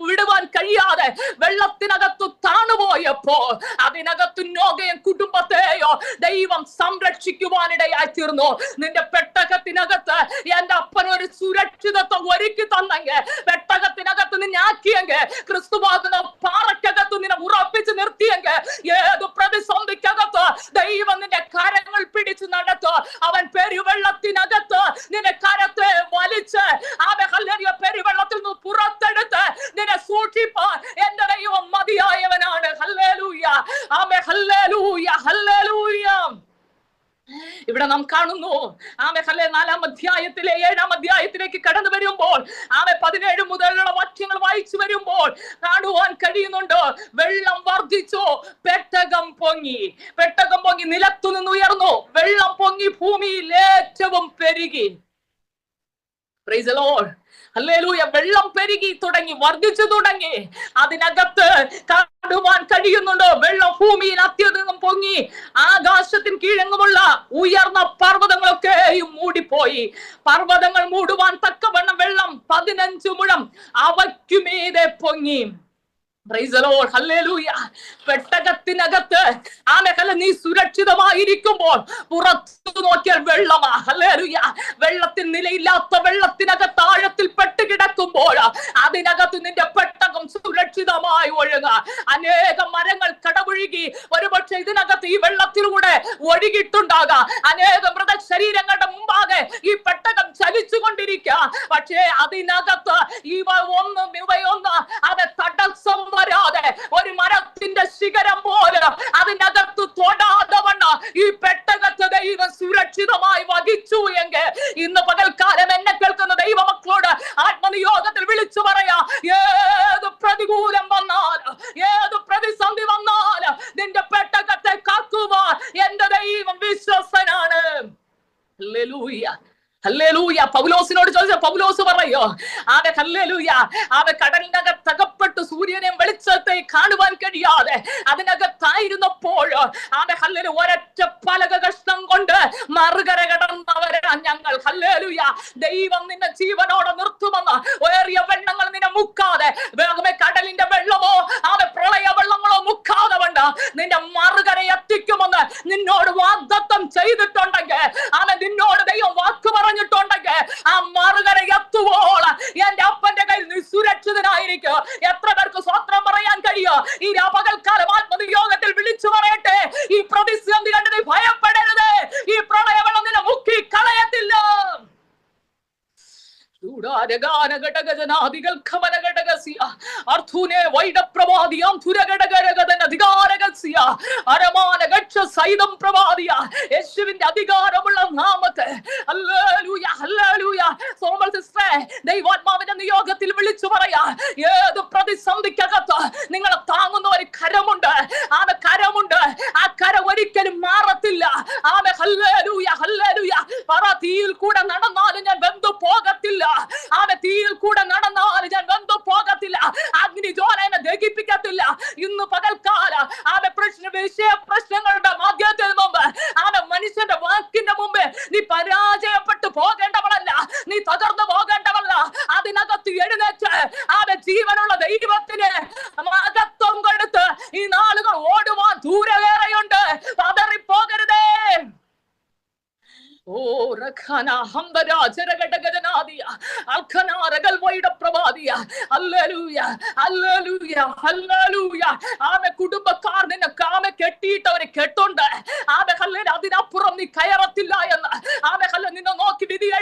വിടുവാൻ കഴിയാതെ വെള്ളത്തിനകത്ത് താണുപോയപ്പോൾ അതിനകത്ത് നോഗയും കുടുംബത്തെയോ ദൈവം സംരക്ഷിക്കുവാനിടയായി തീർന്നു. നിന്റെ പെട്ടകത്തിനകത്ത് എന്റെ അപ്പൻ ഒരു സുരക്ഷിതത്വം ഒരുക്കി തന്നെങ്കിൽ, പെട്ടകത്തിനകത്ത് നിന്നെ ആക്കിയെങ്കിൽ, ക്രിസ്തുവാകുന്ന പാറക്കകത്ത് നിന്നെ ഉറപ്പിച്ച് നിർത്തിയെങ്കിൽ, ഏത് പ്രതിസന്ധിക്കകത്ത് ദൈവം നിന്റെ കരങ്ങൾ പിടിച്ചു നടത്തും. അവൻ പെരുവെള്ളത്തിനകത്ത് നിന്റെ കരത്തെ വലിച്ച് പെരുവെള്ളത്തിൽ നിന്ന് പുറത്തെടുത്ത് ഹല്ലേലൂയ, ഹല്ലേലൂയ. ഇവിടെ നാം കാണുന്നു ആമേ 4-ാം അധ്യായത്തിലെ 7-ാം അധ്യായത്തിലേക്ക് കടന്നു വരുമ്പോൾ ആമേ 17 മുതലുള്ള വാക്യങ്ങൾ വായിച്ചു വരുമ്പോൾ കാണുവാൻ കഴിയുന്നുണ്ട്. വെള്ളം വർദ്ധിച്ചു, പെട്ടകം പൊങ്ങി, പെട്ടകം പൊങ്ങി നിലത്തു നിന്ന് ഉയർന്നു, വെള്ളം പൊങ്ങി ഭൂമിയിൽ ഏറ്റവും പെരുകി. Price the lord, hallelujah. വെള്ളം പെരുകി തുടങ്ങി, വർദ്ധിച്ചു തുടങ്ങി. അതിനകത്ത് കാണുവാൻ കഴിയുന്നുണ്ട് വെള്ളം ഭൂമിയിൽ അത്യധികം പൊങ്ങി. ആകാശത്തിന് കീഴെങ്ങുമുള്ള ഉയർന്ന പർവ്വതങ്ങളൊക്കെയും മൂടിപ്പോയി. പർവ്വതങ്ങൾ മൂടുവാൻ തക്കവണ്ണം വെള്ളം 15 മുഴം അവയ്ക്കുമീതെ പൊങ്ങി. Praise the lord, hallelujah. പെട്ടകത്തിനകത്ത് നീ സുരക്ഷിതമായിരിക്കുമ്പോൾ പുറത്തു നോക്കിയാൽ വെള്ളമാ. ഹല്ലേലൂയ. വെള്ളത്തിൽ നിലയില്ലാത്ത വെള്ളത്തിനകത്ത് ആഴത്തിൽ പെട്ട് കിടക്കുമ്പോൾ അതിനകത്ത് നിന്റെ പെട്ടകം സുരക്ഷിതമായി ഒഴുക. അനേകം മരങ്ങൾ കടപുഴുകി ഒരുപക്ഷെ ഇതിനകത്ത് ഈ വെള്ളത്തിലൂടെ ഒഴുകിയിട്ടുണ്ടാകാം. അനേകം മൃതശരീരങ്ങളുടെ മുമ്പാകെ ഈ പെട്ടകം ചലിച്ചുകൊണ്ടിരിക്കുക. പക്ഷേ അതിനകത്ത് ഇവയൊന്ന് അത് തടസ്സം വരാതെ, ഒരു മരത്തിന്റെ ശിഖരം പോലെ അതിനകത്ത് തൊടാതെ വണ്ണം ഈ പെട്ടകത്തെ ദൈവം സുരക്ഷിതമായി വഹിച്ചു എങ്കിൽ ഇന്ന് പകൽക്കാലം എന്നെ കേൾക്കുന്ന ദൈവമക്കളോട് ആത്മനിയോഗത്തിൽ വിളിച്ചു പറയാ, ഏത് പ്രതികൂലം വന്നാലും ഏത് പ്രതിസന്ധി വന്നാലും നിന്റെ പെട്ടകത്തെ കാക്കുവാൻ എന്റെ ദൈവം വിശ്വസ്തനാണ്. Hallelujah, hallelujah. പൗലോസിനോട് ചോദിച്ച പൗലോസ് പറയോ ഹല്ലേലൂയ, കടലിനകത്തകപ്പെട്ട് സൂര്യനെ വെളിച്ചത്തെ കാണുവാൻ കഴിയാതെ അതിനകത്തായിരുന്നപ്പോൾ ഒരൊറ്റ പലക കഷ്ണം കൊണ്ട് മറുകര കടന്നവരാ ഞങ്ങൾ. ഹല്ലേലൂയ. ദൈവം നിന്നെ ജീവനോടെ നിർത്തുമെന്ന് ഏറിയ വെള്ളങ്ങൾ നിന്നെ മുക്കാതെ, കടലിന്റെ വെള്ളമോ പ്രളയ വെള്ളങ്ങളോ മുക്കാതെ വേണ്ട നിന്റെ മറുകര എത്തിക്കുമെന്ന് നിന്നോട് വാഗ്ദത്തം ചെയ്തിട്ടുണ്ടെങ്കിൽ, നിന്നോട് ദൈവം വാക്ക് പറഞ്ഞിട്ടുണ്ടെങ്കിൽ ആ മറുകര എത്തുവോള എന്റെ അപ്പന്റെ കയ്യിൽ നീ സുരക്ഷിതനായിരിക്കും. എത്ര പേർക്ക് സ്വത്രം പറയാൻ കഴിയോ? ഈ പകൽക്കാലം ആത്മനിയോഗത്തിൽ വിളിച്ചു പറയട്ടെ, ഈ പ്രതിസന്ധി കണ്ട് നീ ഭയപ്പെടരുത്. ഈ പ്രളയവെള്ളം നിന്നെ മുക്കി കളയത്തില്ല. യേശുവിന്റെ അധികാരമുള്ള നാമത്തെ ദൈവാത്മാവിന്റെ നിയോഗത്തിൽ വിളിച്ചു പറയാ, ഏത് പ്രതിസന്ധിക്കകത്ത് നിങ്ങളെ താങ്ങുന്ന ഒരു കരമുണ്ട്. കരമുണ്ട്. ആ കര ഒരിക്കലും മാറത്തില്ല. തീയിൽ കൂടെ നടന്നാലും ഞാൻ വെന്തു പോകത്തില്ല. തീയിൽ കൂടെ നടന്നാൽ ഞാൻ വെന്തു പോകത്തില്ല. അഗ്നി ജ്വാലനെ ദഹിപ്പിക്കത്തില്ല. ഇന്ന് പകൽക്കാല പ്രശ്നങ്ങളുടെ മധ്യത്തിൽ മുമ്പ് മനുഷ്യന്റെ വാക്കിന്റെ മുമ്പ് നീ പരാജയപ്പെട്ടു പോകേണ്ടവളല്ല, നീ തകർന്നു പോകേണ്ടവളല്ല. അതിനകത്ത് എഴുന്നേറ്റ് ജീവനുള്ള ദൈവത്തിന് മഹത്വം കൊടുത്ത് ഈ നാളുകൾ ഓടുവാൻ ദൂരവേറെയുണ്ട്. പതറിപ്പോകരുതേ. Oh, Rakana, Hambara, Jeragadaganadia, Alcana, Regalvoida Pravadia, Hallelujah, Hallelujah, Hallelujah. I'm a Kuduba card in a Kame Ketit or a Ketunda. I'm a Halena Puram, the Kayaratilayan. I'm a Halanina Noki Vidia,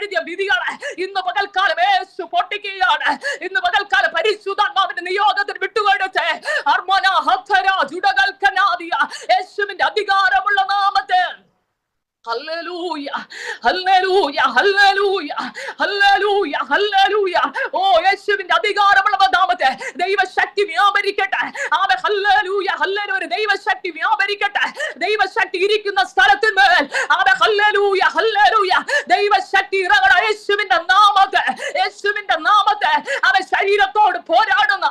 in the Bagal Kalame, Supportikiana, in the Bagal Kalapari Sudan, in the Yoga, the Bituate, Armana, Hatara, Judagal Canadia, Eshem in Adigara Mulanamate. Hallelujah, hallelujah, hallelujah, hallelujah, hallelujah. Oh, യേശുവിന്റെ അധികാരമുള്ളവനാമത്തെ ദൈവശക്തി വ്യാപരിക്കട്ടെ. ആമേൻ. Hallelujah, hallelujah. ദൈവശക്തി വ്യാപരിക്കട്ടെ. ദൈവശക്തി ഇരിക്കുന്ന സ്ഥലത്തിന്മേൽ ആമേൻ. Hallelujah, hallelujah. ദൈവശക്തി ഇറങ്ങണം. യേശുവിന്റെ നാമത്തെ, യേശുവിന്റെ നാമത്തെ ആമേൻ. ശരീരത്തോട് പോരാടുന്ന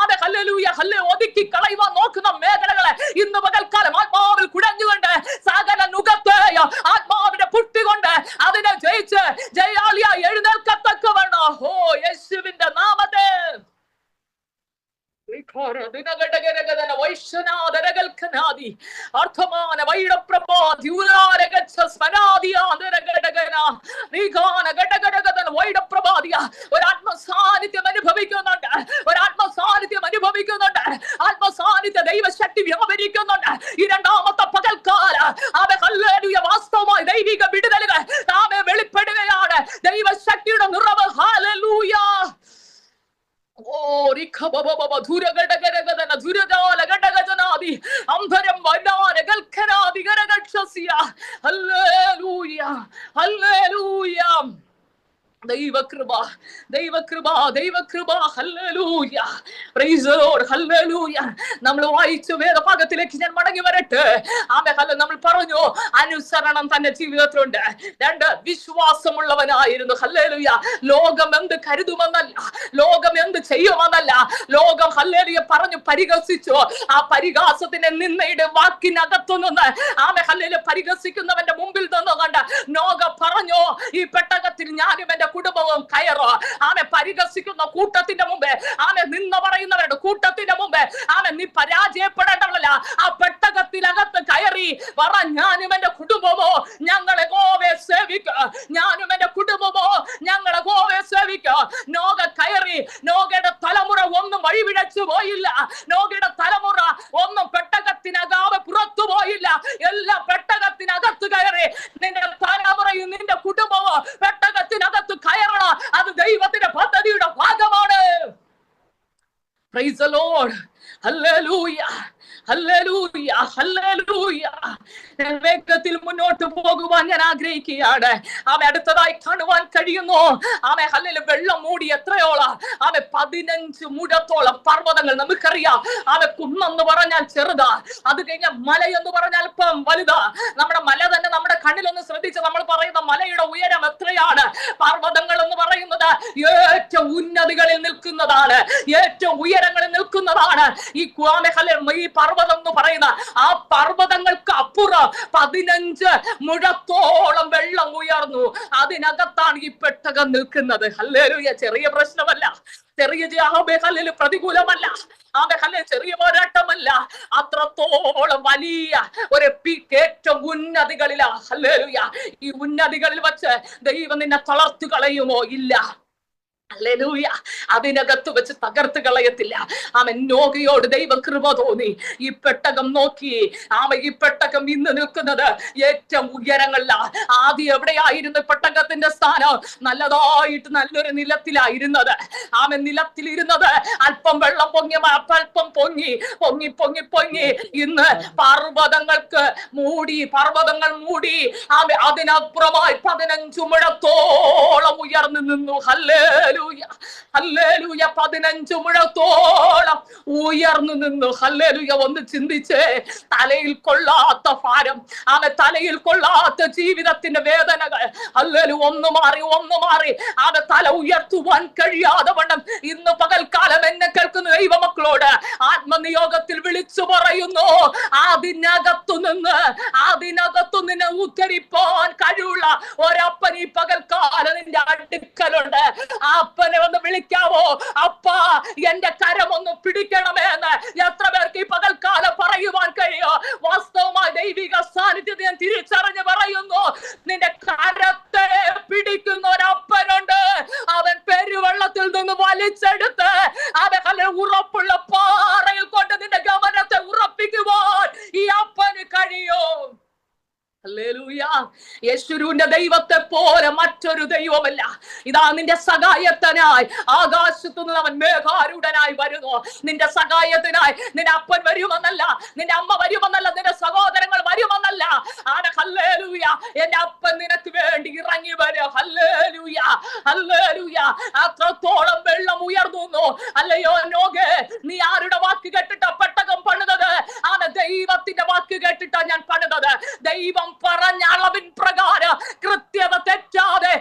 ആമേൻ. Hallelujah, hallelujah. ഒതുക്കി കളയുവാൻ നോക്കുന്ന മേഖലകളെ ഇന്ന് പകൽക്കാലം ആത്മാവിൽ കുടഞ്ഞുകൊണ്ട് സകല നുകത്തെയോ ആത്മാവിനെ പുട്ടിക്കൊണ്ട് അതിനെ ജയിച്ച് ജയാലിയ എഴുന്നേൽക്കത്തക്കവണ്ണം ഓ യേശുവിന്റെ നാമത്തെ ഒരാത്മസാന്നിധ്യം അനുഭവിക്കുന്നുണ്ട്, ഒരാത്മസാന്നിധ്യം അനുഭവിക്കുന്നുണ്ട്, ആത്മസാന്നിധ്യ ദൈവശക്തി വ്യാപരിക്കുന്നുണ്ട്. ഈ രണ്ടാമത്തെ പകൽക്കാല ഹല്ലേലൂയ വാസ്തവമായി ദൈവിക വിടുതലുകൾ നാമെ വെളിപ്പെടുകയാണ്. ദൈവശക്തിയുടെ നിറവ്. Hallelujah. Oh, Rikababa, Duragadagana, Duradala, Gadaganabi, Amperam, Vadan, hallelujah, hallelujah. ദൈവകൃപ, ദൈവകൃപ, ദൈവകൃപ. Hallelujah, price the lord, hallelujah. നമ്മൾ വായിച്ച വേദഭാഗത്തിലേക്ക് ഞാൻ മടങ്ങി വരട്ടെ. ആമേൻ. നമ്മൾ പറഞ്ഞു അനുസരണം തന്റെ ജീവിതത്തിലുണ്ട്. 2, വിശ്വാസമുള്ളവനായിരുന്നു. ഹല്ലേലൂയ. ലോകം എന്ത് കരുതുമെന്നല്ല, ലോകം എന്ത് ചെയ്യുമെന്നല്ല, ലോകം ഹല്ലേലൂയ പറഞ്ഞു പരിഹസിച്ചു. ആ പരിഹാസത്തിന്റെ നിന്നയുടെ വാക്കിനകത്തു നിന്ന് ആമേൻ ഹല്ലേലൂയ പരിഹസിക്കുന്നവന്റെ മുമ്പിൽ നിന്ന് കണ്ട നോഗ പറഞ്ഞു, ഈ പെട്ടകത്തിൽ ഞാനും എന്റെ കുടുംബവും കയറോ. ആമെ പരിഹസിക്കുന്ന കൂട്ടത്തിന്റെ മുമ്പേ, ആമെ നിന്ന് പറയുന്നവരുടെ കൂട്ടത്തിന്റെ മുമ്പേ, ആമെ നീ പരാജയപ്പെടേണ്ടവളല്ല. ആ പെട്ടകത്തിനകത്ത് കയറി പറ, ഞാനും എന്റെ കുടുംബമോ ഞങ്ങളെ ഗോവയെ സേവിക്കുക, ഞാനും എന്റെ കുടുംബമോ ഞങ്ങളെ ഗോവയെ സേവിക്കുക. നോഗ കയറി. നോഗയുടെ തലമുറ ഒന്നും വഴിവിഴച്ചു പോയില്ല. നോഗയുടെ തലമുറ ഒന്നും പെട്ടകത്തിനകാതെ പുറത്തു പോയില്ല. എല്ലാ പെട്ടകത്തിനകത്ത് കയറി. നിന്റെ തലമുറയും നിന്റെ കുടുംബമോ പെട്ടകത്തിനകത്ത് കയറണം. അത് ദൈവത്തിന്റെ പദ്ധതിയുടെ ഭാഗമാണ്. Price the lord, hallelujah, hallelujah, hallelujah. വേഗത്തിൽ മുന്നോട്ട് പോകുവാൻ ഞാൻ ആഗ്രഹിക്കുകയാണ്. ആമേ അടുത്തതായി കാണുവാൻ കഴിയുന്നു. ആമേ ഹല്ലേലൂയ. വെള്ളം മൂടി എത്രയോളം? ആമേ 15 മുഴത്തോളം പർവ്വതങ്ങൾ. നമുക്കറിയാം ആമേ കുന്നെന്ന് പറഞ്ഞാൽ ചെറുതാ, അത് കഴിഞ്ഞാൽ മലയെന്ന് പറഞ്ഞാൽ അല്പം വലുതാ. നമ്മുടെ മല തന്നെ നമ്മുടെ കണ്ണിലൊന്ന് ശ്രദ്ധിച്ച് നമ്മൾ പറയുന്ന മലയുടെ ഉയരം എത്രയാണ്? പർവ്വതങ്ങൾ എന്ന് പറയുന്നത് ഏറ്റവും ഉന്നതികളിൽ നിൽക്കുന്നതാണ്, ഏറ്റവും ഉയരങ്ങളിൽ നിൽക്കുന്നതാണ്. ഈ പർവ്വതം എന്ന് പറയുന്ന ആ പർവ്വതങ്ങൾക്ക് അപ്പുറം 15 മുഴത്തോളം വെള്ളം ഉയർന്നു. അതിനകത്താണ് ഈ പെട്ടകം നിൽക്കുന്നത്. ഹല്ലേലൂയ. ചെറിയ പ്രശ്നമല്ല, ചെറിയ പ്രതികൂലമല്ല, ചെറിയ പോരാട്ടമല്ല. അത്രത്തോളം വലിയ ഒരു ഏറ്റവും ഉന്നതികളിലാ. ഹല്ലേലൂയ. ഈ ഉന്നതികളിൽ വച്ച് ദൈവം നിന്നെ തളർത്തു കളയുമോ? ഇല്ല. ഹല്ലേലൂയ. അതിനകത്ത് വെച്ച് തകർത്ത് കളയത്തില്ല. ആമൻ. നോഗയോട് ദൈവം കൃപ തോന്നി. ഈ പെട്ടകം നോക്കി. ആമ ഈ പെട്ടകം ഇന്ന് നിൽക്കുന്നത് ഏറ്റവും ഉയരങ്ങളിലാ. ആദ്യം എവിടെയായിരുന്നു പെട്ടകത്തിന്റെ സ്ഥാനം? നല്ലതായിട്ട് നല്ലൊരു നിലത്തിലായിരുന്നത്. ആമൻ. നിലത്തിലിരുന്നത് അല്പം വെള്ളം പൊങ്ങി, അല്പം പൊങ്ങി പൊങ്ങി പൊങ്ങി പൊങ്ങി ഇന്ന് പർവ്വതങ്ങൾക്ക് മൂടി, പർവ്വതങ്ങൾ മൂടി. ആമ അതിനപ്പുറമായി 15 മുഴത്തോളം ഉയർന്നു നിന്നു. Hallelujah, hallelujah. 15 മുഴത്തോളം ഉയർന്നു നിന്നു. ഹല്ലേലൂയ. ഒന്ന് ചിന്തിച്ചേ. തലയിൽ കൊള്ളാത്ത ഭാരം, ആമെ തലയിൽ കൊള്ളാത്ത ജീവിതത്തിന്റെ വേദനകൾ. ഹല്ലേലൂയ. ഒന്ന് മാറി, ഒന്ന് മാറി. ആമെ തല ഉയർത്തുവാൻ കഴിയാതെ വണ്ണം ഇന്ന് പകൽക്കാലം എന്നെ കേൾക്കുന്ന ദൈവമക്കളോട് ആത്മനിയോഗത്തിൽ വിളിച്ചു പറയുന്നു, അതിനകത്തു നിന്ന് ഉദ്ധരിപ്പാൻ കഴിവുള്ള ഒരപ്പൻ ഈ പകൽക്കാലം നിന്റെ അടുക്കലുണ്ട്. അപ്പനെ ഒന്ന് വിളിക്കാവോ? അപ്പാ, എന്റെ കരമൊന്ന് പിടിക്കണമേ എന്ന് എത്ര പേർക്ക് ഈ പകൽക്കാലം പറയുവാൻ കഴിയോ? വാസ്തവമായി ദൈവിക സാന്നിധ്യത്തെ ഞാൻ തിരിച്ചറിഞ്ഞ് പറയുന്നു, നിന്റെ കരത്തെ പിടിക്കുന്ന ഒരപ്പനുണ്ട്. അവൻ പെരുവെള്ളത്തിൽ നിന്ന് വലിച്ചെടുത്ത് അവൻ ഉറപ്പുള്ള പാറയിൽ കൊണ്ട് നിന്റെ ഗമനത്തെ ഉറപ്പിക്കുവാൻ ഈ അപ്പന് കഴിയും. ഹല്ലേലൂയ. യേശുവിന്റെ ദൈവത്തെ പോലെ മറ്റൊരു ദൈവമല്ല. ഇതാ നിന്റെ സഹായത്തിനായി ആകാശത്തു നിന്ന് അവൻ മേഘാരൂഢനായി വരുന്നു. നിന്റെ സഹായത്തിനായി നിന്റെ അപ്പൻ വരുമെന്നല്ല, നിന്റെ അമ്മ വരുമെന്നല്ല, നിന്റെ സഹോദരങ്ങൾ വരുമെന്നല്ല. ഹല്ലേലൂയ. എന്റെ അപ്പൻ നിനക്ക് വേണ്ടി ഇറങ്ങി വരും. Hallelujah, hallelujah. അത്രത്തോളം വെള്ളം ഉയർന്നു. അല്ലയോ നോഗേ, നീ ആരുടെ വാക്ക് കേട്ടിട്ടാ പെട്ടകം പണിതത്? ദൈവത്തിന്റെ വാക്ക് കേട്ടിട്ടാ ഞാൻ പണിതത്. ദൈവം പറഞ്ഞ അളവിൻ പ്രകാരം കൃത്യത തെറ്റാതെ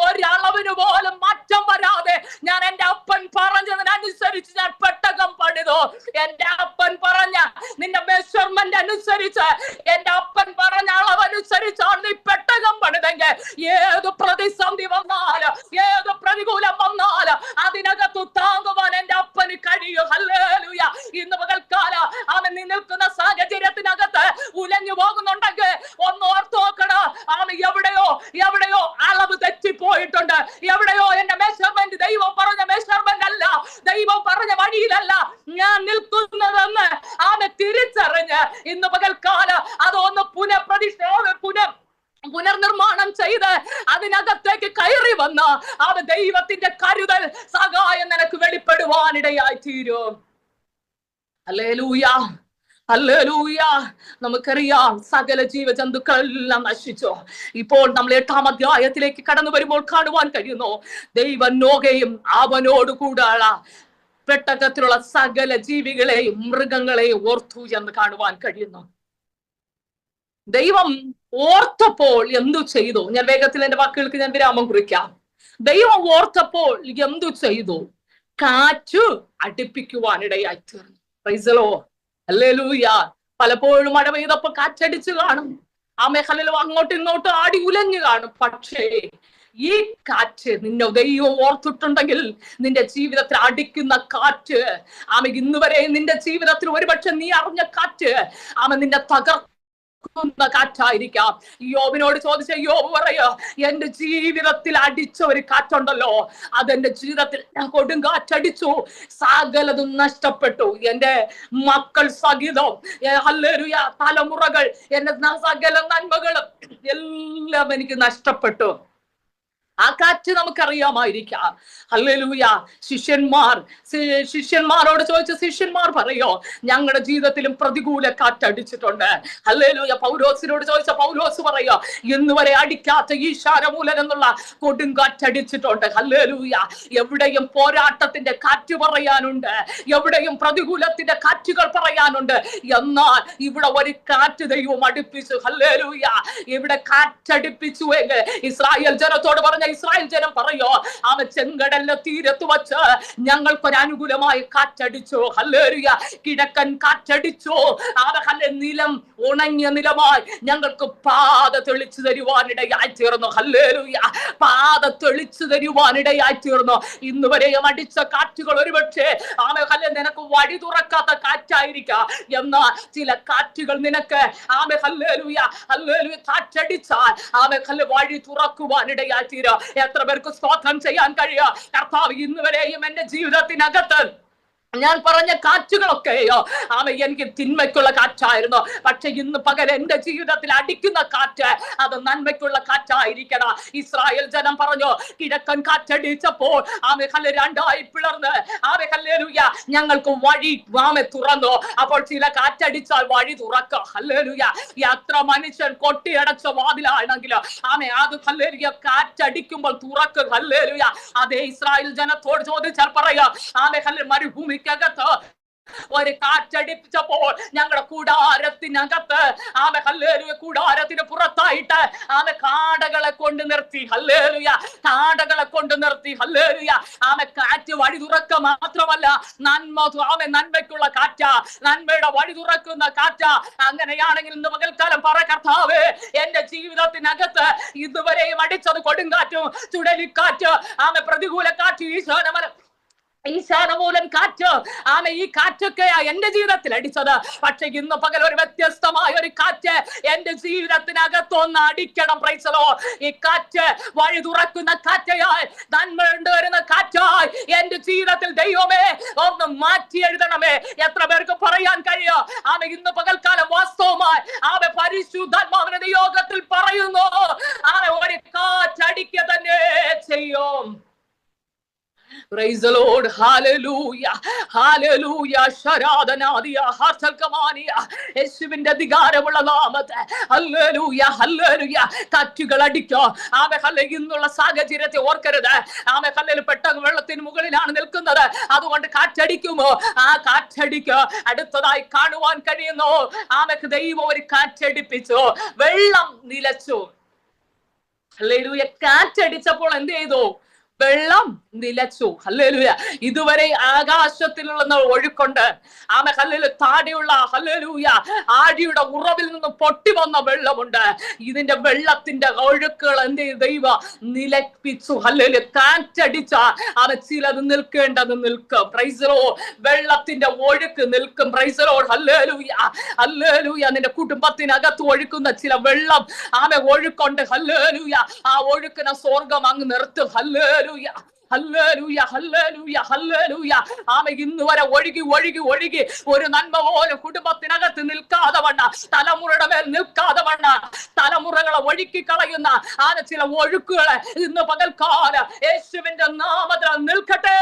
ഒരളവിന് പോലും മാറ്റം വരാതെ ഞാൻ എന്റെ അപ്പൻ പറഞ്ഞതിനനുസരിച്ച് ഞാൻ പെട്ടകം പണിതു. എന്റെ അപ്പൻ പറഞ്ഞ നിന്റെ മെഷർമെന്റ് അനുസരിച്ച്, എന്റെ അപ്പൻ പറഞ്ഞ അളവനുസരിച്ചാണ് നീ പെട്ടകം പണിതെങ്കിൽ ഏത് പ്രതിസന്ധി വന്നാലും, ഏത് പ്രതികൂലം വന്നാലും അതിനകത്ത് താങ്ങുവാൻ എന്റെ അപ്പന് കഴിയും. ഹല്ലേലൂയ. ഇന്ന് പകൽക്കാലം അവൻ നീ നിൽക്കുന്ന സാഹചര്യത്തിനകത്ത് ഉലഞ്ഞു പോകുന്നുണ്ടെങ്കിൽ ഒന്ന് ഓർത്ത് നോക്കണം. അവൻ എവിടെയോ അളവ് തെറ്റിപ്പോയിട്ടുണ്ട്. എവിടെയോ എന്റെ മെഷർമെന്റ് ദൈവം പറഞ്ഞ മെഷർമെന്റ് അല്ല, ദൈവം പറഞ്ഞ വഴിയിലല്ല ഞാൻ നിൽക്കുന്നതെന്ന് അവനെ തിരിച്ചറിഞ്ഞ് ഇന്ന് പകൽക്കാലം അതൊന്ന് പുനർനിർമ്മാണം ചെയ്ത് അതിനകത്തേക്ക് കയറി വന്ന അവൻ ദൈവത്തിന്റെ കരുതൽ, സഹായം നിനക്ക് വെളിപ്പെടുവാനിടയായി തീരും. Hallelujah, hallelujah. നമുക്കറിയാം സകല ജീവജന്തുക്കളെല്ലാം നശിച്ചു. ഇപ്പോൾ നമ്മൾ 8-ാം അധ്യായത്തിലേക്ക് കടന്നു വരുമ്പോൾ കാണുവാൻ കഴിയുന്നു, ദൈവം നോഹയും അവനോട് കൂടാള പെട്ടകത്തിലുള്ള സകല ജീവികളെയും മൃഗങ്ങളെയും ഓർത്തു എന്ന് കാണുവാൻ കഴിയുന്നു. ദൈവം ഓർത്തപ്പോൾ എന്തു ചെയ്തു? ഞാൻ വേഗത്തിൽ എന്റെ വാക്കുകൾക്ക് ഞാൻ വിരാമം കുറിക്കാം. ദൈവം ഓർത്തപ്പോൾ എന്തു ചെയ്തു? കാറ്റ് അടുപ്പിക്കുവാനിടയായി തീർന്നു. Price the lord. ഹല്ലേലൂയ. പലപ്പോഴും മഴ പെയ്തപ്പോൾ കാറ്റടിച്ചു കാണും, ആ മേഖലയിൽ അങ്ങോട്ടും ഇങ്ങോട്ടും ആടി ഉലഞ്ഞു കാണും. പക്ഷേ ഈ കാറ്റ് നിന്നെ ദൈവം ഓർത്തിട്ടുണ്ടെങ്കിൽ, നിന്റെ ജീവിതത്തിൽ അടിക്കുന്ന കാറ്റ് ഇന്ന് വരെ നിന്റെ ജീവിതത്തിൽ ഒരുപക്ഷെ നീ അറിഞ്ഞ കാറ്റ് നിന്നെ കാറ്റായിരിക്കാം. യോബിനോട് ചോദിച്ച യോബ് പറയോ, എന്റെ ജീവിതത്തിൽ അടിച്ച ഒരു കാറ്റുണ്ടല്ലോ, അതെന്റെ ജീവിതത്തിൽ കൊടുങ്കാറ്റടിച്ചു, സകലതും നഷ്ടപ്പെട്ടു. എന്റെ മക്കൾ സഹിതം, ഹല്ലേലൂയ, തലമുറകൾ, എന്റെ സകല നന്മകളും എല്ലാം എനിക്ക് നഷ്ടപ്പെട്ടു. ആ കാറ്റ് നമുക്കറിയാമായിരിക്കാം. ഹല്ലേലൂയ. ശിഷ്യന്മാരോട് ചോദിച്ച ശിഷ്യന്മാർ പറയോ, ഞങ്ങളുടെ ജീവിതത്തിലും പ്രതികൂല കാറ്റടിച്ചിട്ടുണ്ട്. ഹല്ലേലൂയ. പൗലോസിനോട് ചോദിച്ച പൗലോസ് പറയോ, ഇന്ന് വരെ അടിക്കാത്ത ഈശാനമൂലൻ എന്നുള്ള കൊടുങ്കാറ്റടിച്ചിട്ടുണ്ട്. ഹല്ലേലൂയ. എവിടെയും പോരാട്ടത്തിന്റെ കാറ്റ് പറയാനുണ്ട്, എവിടെയും പ്രതികൂലത്തിന്റെ കാറ്റുകൾ പറയാനുണ്ട്. എന്നാൽ ഇവിടെ ഒരു കാറ്റ് ദൈവം അടുപ്പിച്ചു. ഹല്ലേലൂയ. ഇവിടെ കാറ്റടിപ്പിച്ചു എങ്കിൽ ഇസ്രായേൽ ജനത്തോട് പറഞ്ഞ ഇസ്രായേൽ ജനം പറയോ, ചെങ്കടലിന്റെ തീരത്ത് വച്ച് ഞങ്ങൾക്കൊരു അനുകൂലമായ കാറ്റടിച്ചു. ഹല്ലേലൂയ. കിഴക്കൻ കാറ്റടിച്ചു. നിലം ഉണങ്ങിയ നിലമായി ഞങ്ങൾക്ക് പാത തെളിച്ചു തരുവാനിടയായി തീർന്നു. ഹല്ലേലൂയ. പാത തെളിച്ചു തരുവാനിടയായി തീർന്നു. ഇന്ന് വരെയും അടിച്ച കാറ്റുകൾ ഒരുപക്ഷെ നിനക്ക് വഴി തുറക്കാത്ത കാറ്റായിരിക്കാം. എന്നാൽ ചില കാറ്റുകൾ നിനക്ക് ഹല്ലേലൂയ ഹല്ലേലൂയ കാറ്റടിച്ചാൽ വഴി തുറക്കുവാനിടയായി തീരും. എത്ര പേർക്ക് സ്തോത്രം ചെയ്യാൻ കഴിയുക? കർത്താവ് ഇന്ന് വരെയും എന്റെ ജീവിതത്തിനകത്ത് ഞാൻ പറഞ്ഞ കാറ്റുകളൊക്കെയോ എനിക്ക് തിന്മയ്ക്കുള്ള കാറ്റായിരുന്നു. പക്ഷെ ഇന്ന് പകൽ എന്റെ ജീവിതത്തിൽ അടിക്കുന്ന കാറ്റ് അത് നന്മയ്ക്കുള്ള കാറ്റായിരിക്കണം. ഇസ്രായേൽ ജനം പറഞ്ഞു, കിഴക്കൻ കാറ്റടിച്ചപ്പോൾ രണ്ടായി പിളർന്ന് ഹല്ലേലൂയ ഞങ്ങൾക്ക് വഴി തുറന്നു. അപ്പോൾ ചില കാറ്റടിച്ചാൽ വഴി തുറക്കുക. ഹല്ലേലൂയ. എത്ര മനുഷ്യൻ കൊട്ടിയടച്ച വാതിലാണെങ്കിലും അത് ഹല്ലേലൂയ കാറ്റടിക്കുമ്പോൾ തുറക്കുക. ഹല്ലേലൂയ. അതേ ഇസ്രായേൽ ജനത്തോട് ചോദിച്ചാൽ പറയാ മരുഭൂമി ഒരു കാറ്റടിപ്പിച്ചപ്പോൾ ഞങ്ങളുടെ കൂടാരത്തിനകത്ത് ഹല്ലേലൂയ കൂടാരത്തിന് പുറത്തായിട്ട് കാടകളെ കൊണ്ട് നിർത്തി. ഹല്ലേലൂയ. കാടകളെ കൊണ്ട് നിർത്തി. ഹല്ലേലൂയ. കാറ്റ് വഴി തുറക്ക മാത്രമല്ല, നന്മയ്ക്കുള്ള കാറ്റ, നന്മയുടെ വഴി തുറക്കുന്ന കാറ്റ. അങ്ങനെയാണെങ്കിൽ ഇന്ന് പകൽക്കാലം പറ, കർത്താവേ, എന്റെ ജീവിതത്തിനകത്ത് ഇതുവരെയും അടിച്ചത് കൊടുങ്കാറ്റും ചുഴലിക്കാറ്റ്, പ്രതികൂല കാറ്റ്, ഈശാനമൂലൻ കാറ്റ്, ഈ കാറ്റൊക്കെ എന്റെ ജീവിതത്തിൽ അടിച്ചത്. പക്ഷെ ഇന്ന് പകൽ ഒരു വ്യത്യസ്തമായ ഒരു കാറ്റ് എന്റെ ജീവിതത്തിനകത്തൊന്ന് അടിക്കണം. Price the lord. ഈ കാറ്റ് വഴി തുറക്കുന്ന കാറ്റയായി, നന്മ കൊണ്ടുവരുന്ന കാറ്റായി എന്റെ ജീവിതത്തിൽ ദൈവമേ ഒന്ന് മാറ്റി എഴുതണമേ. എത്ര പേർക്ക് പറയാൻ കഴിയും? ഇന്ന് പകൽക്കാലം വാസ്തവമായി പരിശുദ്ധാത്മാവിന്റെ യോഗത്തിൽ പറയുന്നു, ഒരു കാറ്റടിക്കുക തന്നെ ചെയ്യും. Praise the Lord. Hallelujah. Hallelujah. Sharadanadia Harsalkamania. യേശുവിന്റെ അധികാരമുള്ള നാമത്തെ ഹല്ലേലൂയ ഹല്ലേലൂയ. കാറ്റുകൾ അടിക്കോ. ഇന്നുള്ള സാഹചര്യത്തെ ഓർക്കരുത്. പെട്ട വെള്ളത്തിന് മുകളിലാണ് നിൽക്കുന്നത്. അതുകൊണ്ട് കാറ്റടിക്കുമോ? കാറ്റടിക്കോ. അടുത്തതായി കാണുവാൻ കഴിയുന്നു, ദൈവം ഒരു കാറ്റടിപ്പിച്ചു, വെള്ളം നിലച്ചു. ഹല്ലേലൂയ. കാറ്റടിച്ചപ്പോൾ എന്ത് ചെയ്തു? വെള്ളം നിലച്ചു. ഹല്ലേലൂയ. ഇതുവരെ ആകാശത്തിലുള്ള ഒഴുക്കുണ്ട്. താടിയുള്ള ഹല്ലേലൂയ ആഴിയുടെ ഉറവിൽ നിന്ന് പൊട്ടി വന്ന വെള്ളമുണ്ട്. ഇതിന്റെ വെള്ളത്തിന്റെ ഒഴുക്കുകൾ എന്ത് ചെയ്തു? ദൈവം നിലപ്പിച്ചു. ഹല്ലേലൂയ. കാറ്റടിച്ച ചിലത് നിൽക്കേണ്ടത് നിൽക്കും. Price the Lord. വെള്ളത്തിന്റെ ഒഴുക്ക് നിൽക്കും. Price the lord. Hallelujah hallelujah. നിന്റെ കുടുംബത്തിനകത്ത് ഒഴുക്കുന്ന ചില വെള്ളം ഒഴുക്കുണ്ട്. ഹല്ലേലൂയ. ആ ഒഴുക്കിനെ സ്വർഗം അങ്ങ് നിർത്തും. Hallelujah hallelujah hallelujah hallelujah. ഇന്ന് വരെ ഒഴുകി ഒഴുകി ഒഴുകി ഒരു നന്മ പോലും കുടുംബത്തിനകത്ത് നിൽക്കാതെ വണ്ണ, തലമുറയുടെ മേൽ നിൽക്കാതെ വണ്ണ, തലമുറകളെ ഒഴുക്കി കളയുന്ന ചില ഒഴുക്കുകളെ ഇന്ന് പകൽക്കാലം യേശുവിന്റെ നാമത്തിൽ നിൽക്കട്ടെ.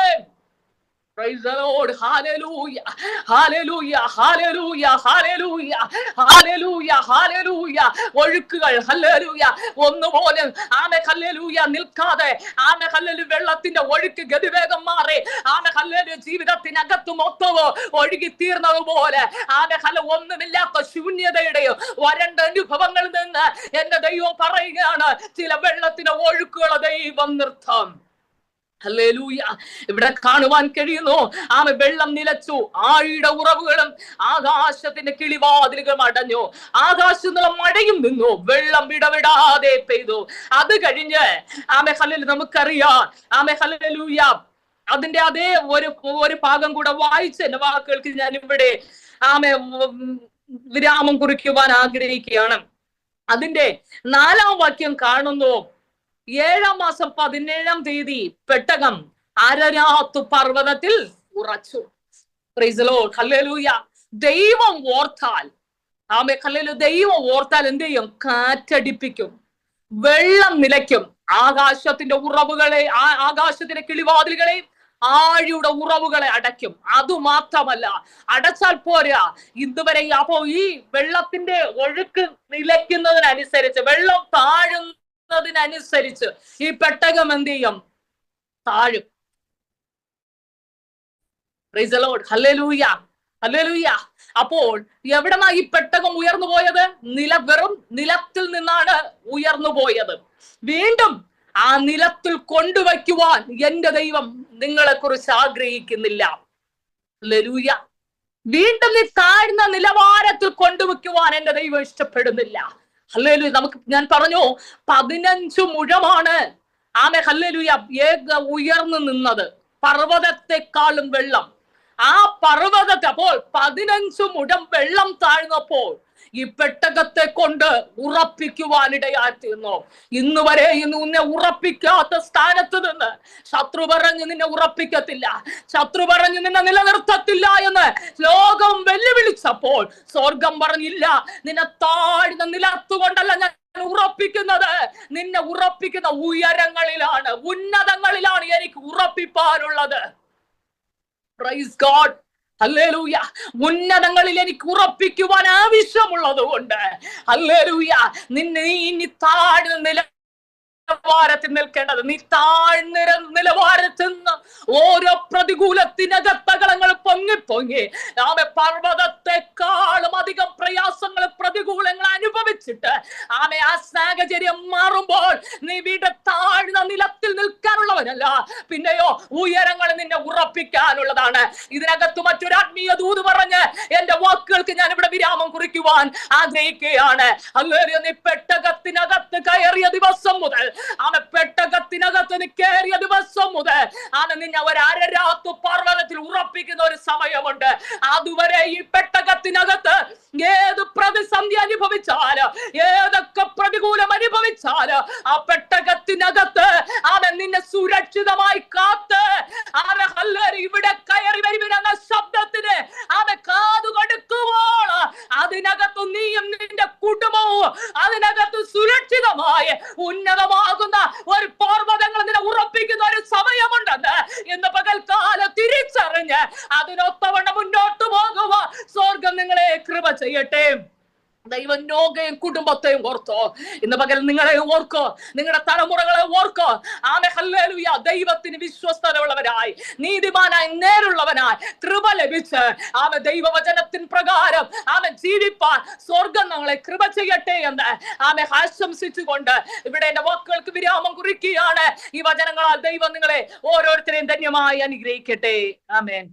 Praise the Lord. Hallelujah. Hallelujah. Hallelujah. Hallelujah. Hallelujah. Hallelujah. ഒഴുക്കുകൾ ഹല്ലേലൂയ ഒന്നുപോലെ ആമേ ഹല്ലേലൂയ നിൽക്കാതെ ആമേ ഹല്ലേലൂയ വെള്ളത്തിന്റെ ഒഴുക്ക് ഗതിവേഗം മാറി ആമേ ഹല്ലേലൂയ ജീവിതത്തിനകത്ത് മൊത്തവും ഒഴുകി തീർന്നതുപോലെ ആമേ ഹല്ലേലൂയ ഒന്നുമില്ലാത്ത ശൂന്യതയുടെയോ വരണ്ട അനുഭവങ്ങളിൽ നിന്ന് എന്റെ ദൈവം പറയുകയാണ് ചില വെള്ളത്തിന്റെ ഒഴുക്കുകൾ ദൈവം നിർത്താം. ഹല്ലേലൂയ. ഇവിടെ കാണുവാൻ കഴിയുന്നു ആമേ വെള്ളം നിലച്ചു, ആഴിയുടെ ഉറവുകളും ആകാശത്തിന്റെ കിളിവാതിലുകളും അടഞ്ഞു, ആകാശം നിന്നുള്ള മഴയും നിന്നു, വെള്ളം ഇടവിടാതെ പെയ്തു. അത് കഴിഞ്ഞ് ആമേ ഹല്ലേലൂയ നമുക്കറിയാം ആമേ ഹല്ലേലൂയ അതിന്റെ അതേ ഒരു ഭാഗം കൂടെ വായിച്ച് എന്റെ വാക്കുകൾക്ക് ഞാൻ ഇവിടെ ആമേ വിരാമം കുറിക്കുവാൻ ആഗ്രഹിക്കുകയാണ്. അതിന്റെ 4-ാം വാക്യം കാണുന്നു. 7-ാം മാസം 17-ാം തീയതി പെട്ടകം അരരാത്ത് പർവ്വതത്തിൽ ഉറച്ചു. Price the lord. ഹല്ലേലൂയ. ദൈവം ഓർത്താൽ ആമേ ഹല്ലേലൂയ ദൈവം ഓർത്താൽ എന്ത് ചെയ്യും? കാറ്റടിപ്പിക്കും, വെള്ളം നിലയ്ക്കും, ആകാശത്തിന്റെ ഉറവുകളെ ആകാശത്തിന്റെ കിളിവാതിലുകളെ ആഴിയുടെ ഉറവുകളെ അടയ്ക്കും. അതുമാത്രമല്ല, അടച്ചാൽ പോരാ, ഇതുവരെ അപ്പോ ഈ വെള്ളത്തിന്റെ ഒഴുക്ക് നിലയ്ക്കുന്നതിനനുസരിച്ച് വെള്ളം താഴുന്നതിനനുസരിച്ച് ഈ പെട്ടകം എന്ത് ചെയ്യും? താഴും. Praise the lord. Hallelujah. Hallelujah. അപ്പോൾ എവിടെന്നാ ഈ പെട്ടകം ഉയർന്നു പോയത്? വെറും നിലത്തിൽ നിന്നാണ് ഉയർന്നു പോയത്. വീണ്ടും ആ നിലത്തിൽ കൊണ്ടുവയ്ക്കുവാൻ എന്റെ ദൈവം നിങ്ങളെ കുറിച്ച് ആഗ്രഹിക്കുന്നില്ല. ഹല്ലേലൂയ. വീണ്ടും നീ താഴ്ന്ന നിലവാരത്തിൽ കൊണ്ടുവയ്ക്കുവാൻ എന്റെ ദൈവം ഇഷ്ടപ്പെടുന്നില്ല. ഹല്ലേലൂയ. ഞാൻ പറഞ്ഞു 15 മുഴമാണ് ആമേ ഹല്ലേലൂയ ഉയർന്നു നിന്നത്, പർവ്വതത്തെക്കാളും വെള്ളം. ആ പർവ്വതത്തെ അപ്പോൾ 15 മുഴം വെള്ളം താഴ്ന്നപ്പോൾ ഈ പെട്ടകത്തെ കൊണ്ട് ഉറപ്പിക്കുവാനിടയായിരുന്നു. ഇന്ന് വരെ നിന്നെ ഉറപ്പിക്കാത്ത സ്ഥാനത്ത് നിന്ന് ശത്രു പറഞ്ഞ് നിന്നെ ഉറപ്പിക്കത്തില്ല, ശത്രു പറഞ്ഞ് നിന്നെ നിലനിർത്തത്തില്ല എന്ന് ലോകം വെല്ലുവിളിച്ചപ്പോൾ സ്വർഗം പറഞ്ഞില്ല, നിന്നെ താഴ്ന്ന നിലർത്തുകൊണ്ടല്ല ഞാൻ ഉറപ്പിക്കുന്നത്, നിന്നെ ഉറപ്പിക്കുന്ന ഉയരങ്ങളിലാണ്, ഉന്നതങ്ങളിലാണ് എനിക്ക് ഉറപ്പിപ്പാനുള്ളത്. Praise God. ഹല്ലേലൂയ. ഉന്നതങ്ങളിൽ എനിക്ക് ഉറപ്പിക്കുവാൻ ആവശ്യമുള്ളത് കൊണ്ട് ഹല്ലേലൂയ നിന്നെ ഇനി താഴ്ന്ന നിലവാരത്തിൽ നിൽക്കേണ്ടത്. നീ താഴ്ന്ന നിലവാരത്തിൽ നിന്ന് ഓരോ പ്രതികൂലത്തിനകത്തകളങ്ങൾ പൊങ്ങി ആമെ പർവ്വതത്തെക്കാളും അധികം പ്രയാസങ്ങൾ പ്രതികൂലങ്ങൾ അനുഭവിച്ചിട്ട് ആമെ ആ സാഹചര്യം മാറുമ്പോൾ നീ വീണ്ടും താഴ്ന്ന നിലത്തിൽ നിൽക്കാനുള്ളവനല്ല, പിന്നെയോ ഉയരങ്ങൾ നിന്നെ ഉറപ്പിക്കാനുള്ളതാണ്. ഇതിനകത്ത് മറ്റൊരു ആത്മീയ ദൂത് പറഞ്ഞ് എന്റെ വാക്കുകൾക്ക് ഞാൻ ഇവിടെ വിരാമം കുറിക്കുവാൻ ആഗ്രഹിക്കുകയാണ്. ഹല്ലേലൂയ. നീ പെട്ടകത്തിനകത്ത് കയറിയ ദിവസം മുതൽ ആമെ പെട്ടകത്തിനകത്ത് നീ കയറിയ ദിവസം മുതൽ ആമെ നിന്നെ ഒരു അരരാത്ത് പർവ്വതത്തിൽ ഉറപ്പിക്കുന്ന ഒരു സമയമുണ്ട്. അതുവരെ ഈ പെട്ടകത്തിനകത്ത് ഏത് പ്രതിസന്ധി അനുഭവിച്ചാല്, ഏതൊക്കെ പ്രതികൂലം അനുഭവിച്ചാല് ആ പെട്ടകത്തിനകത്ത് ആമെ നിന്നെ സുരക്ഷിതമായി കാത്ത് ആമെ ഹല്ലേലൂയ ഇവിടെ കയറി വരുമെന്ന ശബ്ദത്തിന് ആമെ കാതു കൊടുക്കുമ്പോൾ അതിനകത്ത് നീയും നിന്റെ കുടുംബവും അതിനകത്ത് സുരക്ഷിതമായി ഉന്നതമാകുന്ന ഒരു പർവ്വതങ്ങൾ നിന്നെ ഉറപ്പിക്കുന്ന ഒരു സമയമുണ്ടെന്ന് ഇന്ന് പകൽക്കാലം തിരിച്ചറിഞ്ഞ് അതിനൊത്തവണ്ണം മുന്നോട്ട് പോകുക സ്വർഗം നിങ്ങളെ കൃപ ചെയ്യട്ടെ. ദൈവം നോഗയും കുടുംബത്തെയും ഓർത്തോ. ഇന്ന് പകൽ നിങ്ങളെ ഓർക്കോ, നിങ്ങളുടെ തലമുറകളെ ഓർക്കോ. ആമേ ഹല്ലേലൂയ. ദൈവത്തിന് വിശ്വസ്തതയുള്ളവരായി, നീതിമാനായി, നേരുള്ളവനായി, കൃപ ലഭിച്ച് ആമേ ദൈവവചനത്തിൻ പ്രകാരം ആമേ ജീവിപ്പാൻ സ്വർഗം ഞങ്ങളെ കൃപ ചെയ്യട്ടെ എന്ന് ആമേ ആശംസിച്ചുകൊണ്ട് ഇവിടെ എന്റെ വാക്കുകൾക്ക് വിരാമം കുറിക്കുകയാണ്. ഈ വചനങ്ങളാൽ ദൈവം നിങ്ങളെ ഓരോരുത്തരെയും ധന്യമായി അനുഗ്രഹിക്കട്ടെ. ആമേൻ.